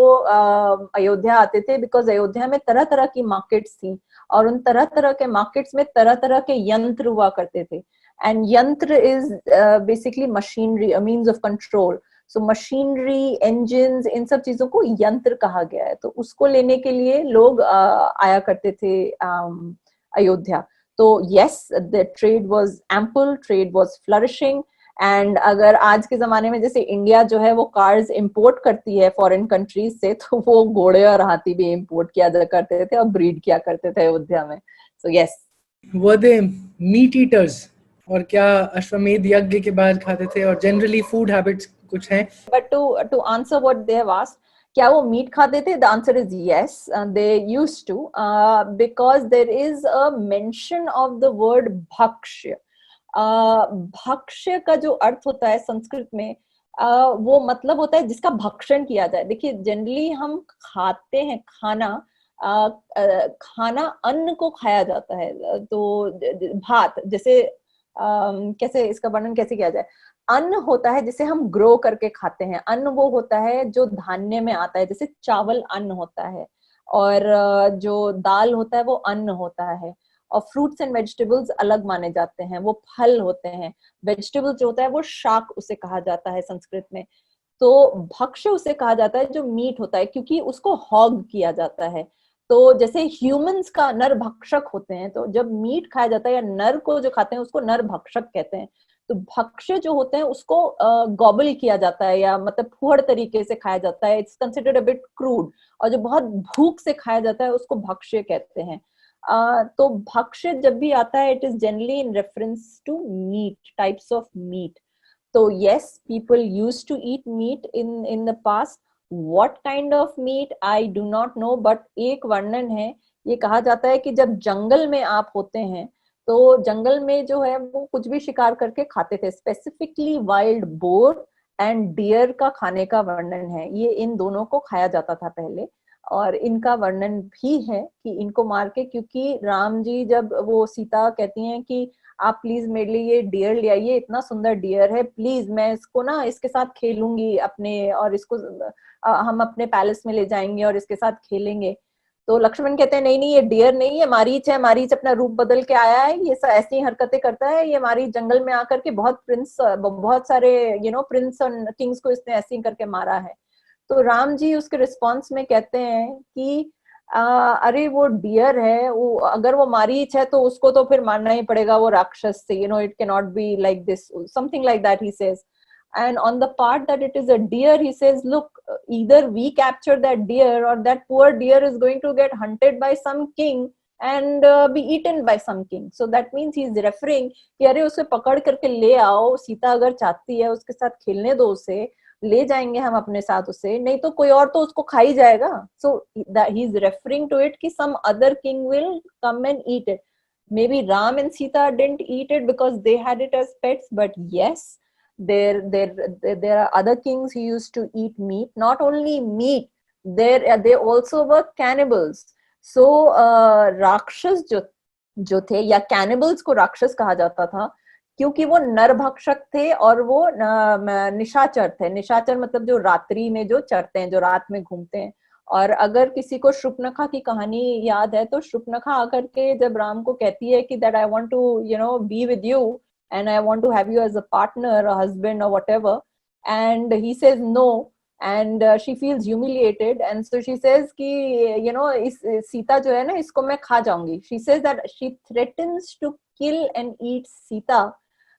अयोध्या आते थे, बिकॉज अयोध्या में तरह तरह की मार्केट्स थी, और उन तरह तरह के मार्केट्स में तरह तरह के यंत्र हुआ करते थे। And yantra is basically machinery, a means of control. So machinery, engines, इन सब चीजों को यंत्र कहा गया है। तो उसको लेने के लिए लोग आया करते थे अयोध्या। तो yes, the trade was ample, trade was flourishing. And अगर आज के जमाने में जैसे इंडिया जो है वो कार्स इंपोर्ट करती है फॉरेन कंट्रीज से, तो वो घोड़े और हाथी भी इंपोर्ट किया करते थे और ब्रीड किया करते थे अयोध्या में। So yes, were they meet eaters, और क्या अश्वमेध यज्ञ के बाद खाते थे, और जनरली फूड हैबिट्स कुछ हैं? But to answer what they have asked, क्या वो मीट खाते थे? The answer is yes, they used to, because there is a mention of the word भक्ष्य। भक्ष्य का जो अर्थ होता है संस्कृत में, वो मतलब होता है जिसका भक्षण किया जाए। देखिए जनरली हम खाते हैं खाना, खाना अन्न को खाया जाता है। तो भात जैसे कैसे इसका वर्णन कैसे किया जाए? अन्न होता है जिसे हम ग्रो करके खाते हैं। अन्न वो होता है जो धान्य में आता है, जैसे चावल अन्न होता है, और जो दाल होता है वो अन्न होता है। और फ्रूट्स एंड वेजिटेबल्स अलग माने जाते हैं, वो फल होते हैं। वेजिटेबल्स जो होता है वो शाक उसे कहा जाता है संस्कृत में। तो भक्ष्य उसे कहा जाता है जो मीट होता है, क्योंकि उसको हॉग किया जाता है। तो जैसे ह्यूमंस का नर भक्षक होते हैं, तो जब मीट खाया जाता है या नर को जो खाते हैं उसको नर भक्षक कहते हैं। तो भक्ष्य जो होते हैं उसको गॉबल किया जाता है, या मतलब फुहड़ तरीके से खाया जाता है। It's considered a bit crude, और जो बहुत भूख से खाया जाता है उसको भक्ष्य कहते हैं। तो भक्ष्य जब भी आता है, it is generally in reference to meat, types of meat. तो yes, people used to eat meat in the past. What kind of meat I do not know, but एक वर्णन है, ये कहा जाता है कि जब जंगल में आप होते हैं तो जंगल में जो है वो कुछ भी शिकार करके खाते थे। Specifically wild boar and deer का खाने का वर्णन है। ये इन दोनों को खाया जाता था पहले, और इनका वर्णन भी है कि इनको मार के, क्योंकि राम जी जब वो सीता कहती हैं कि आप प्लीज मेरे लिए ये डियर ले आइए, इतना सुंदर डियर है, प्लीज मैं इसको ना इसके साथ खेलूंगी अपने, और इसको हम अपने पैलेस में ले जाएंगे और इसके साथ खेलेंगे। तो लक्ष्मण कहते हैं नहीं नहीं ये डियर नहीं है, मारीच है, मारीच अपना रूप बदल के आया है, ये ऐसी ही हरकतें करता है, ये मारीच जंगल में आकर के बहुत सारे प्रिंस और किंग्स को इसने ऐसे ही करके मारा है। तो राम जी उसके रिस्पॉन्स में कहते हैं कि अरे वो डियर है, वो अगर वो मारीच है तो उसको तो फिर मारना ही पड़ेगा, वो राक्षस से, it can not be like this, something like that he says. And on the part that it is a deer, he says, look, either we capture that deer or that poor deer is going to get hunted by some king and be eaten by some king. So that means he is referring कि अरे उसे पकड़ करके ले आओ, सीता अगर चाहती है उसके साथ खेलने दो, उसे ले जाएंगे हम अपने साथ उसे, नहीं तो कोई और तो उसको खा ही जाएगा. So he is referring to it कि some other king will come and eat it. Maybe Ram and Sita didn't eat it because they had it as pets, but yes, there are other kings who used to eat meat. Not only meat, they also were cannibals. So राक्षस जो थे, या cannibals को राक्षस कहा जाता था क्योंकि वो नरभक्षक थे और वो निशाचर थे. निशाचर मतलब जो रात्रि में जो चरते हैं, जो रात में घूमते हैं. और अगर किसी को शूर्पणखा की कहानी याद है तो शूर्पणखा आकर के जब राम को कहती है कि that I want to be with you and I want to have you as a partner, a husband or whatever, and he says no, and she feels humiliated, and so she says कि इस सीता जो है ना, इसको मैं खा जाऊंगी. She says that she threatens to kill and eat Sita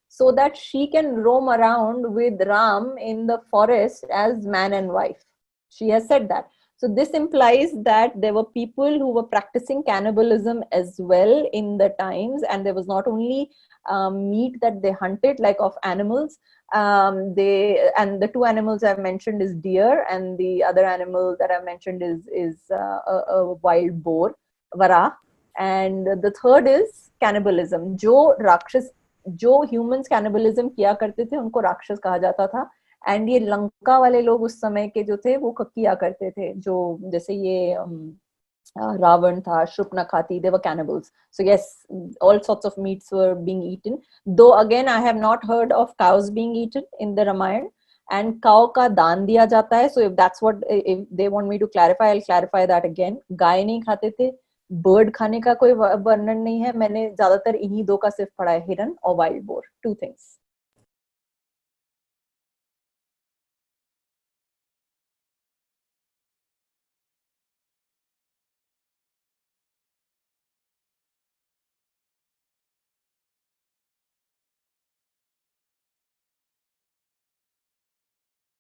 so that she can roam around with Ram in the forest as man and wife. She has said that. So this implies that there were people who were practicing cannibalism as well in the times, and there was not only meat that they hunted like of animals. And the two animals I've mentioned is deer, and the other animal that I've mentioned is a wild boar, vara. And the third is cannibalism. जो humans cannibalism किया करते थे उनको राक्षस कहा जाता था. And ये लंका वाले लोग उस समय के जो थे वो किया करते थे, जो जैसे ये रावण था, शूर्पणखा थी, they were cannibals. So yes, all sorts of meats were being eaten. Though again, I have not heard of cows being eaten in the Ramayana. And cow का दान दिया जाता है. So if that's what, if they want me to clarify, I'll clarify that again. गाय नहीं खाते थे. Bird खाने का कोई वर्णन नहीं है. मैंने ज्यादातर इन्हीं दो का सिर्फ पढ़ा है, हिरन और वाइल्ड बोर, two things.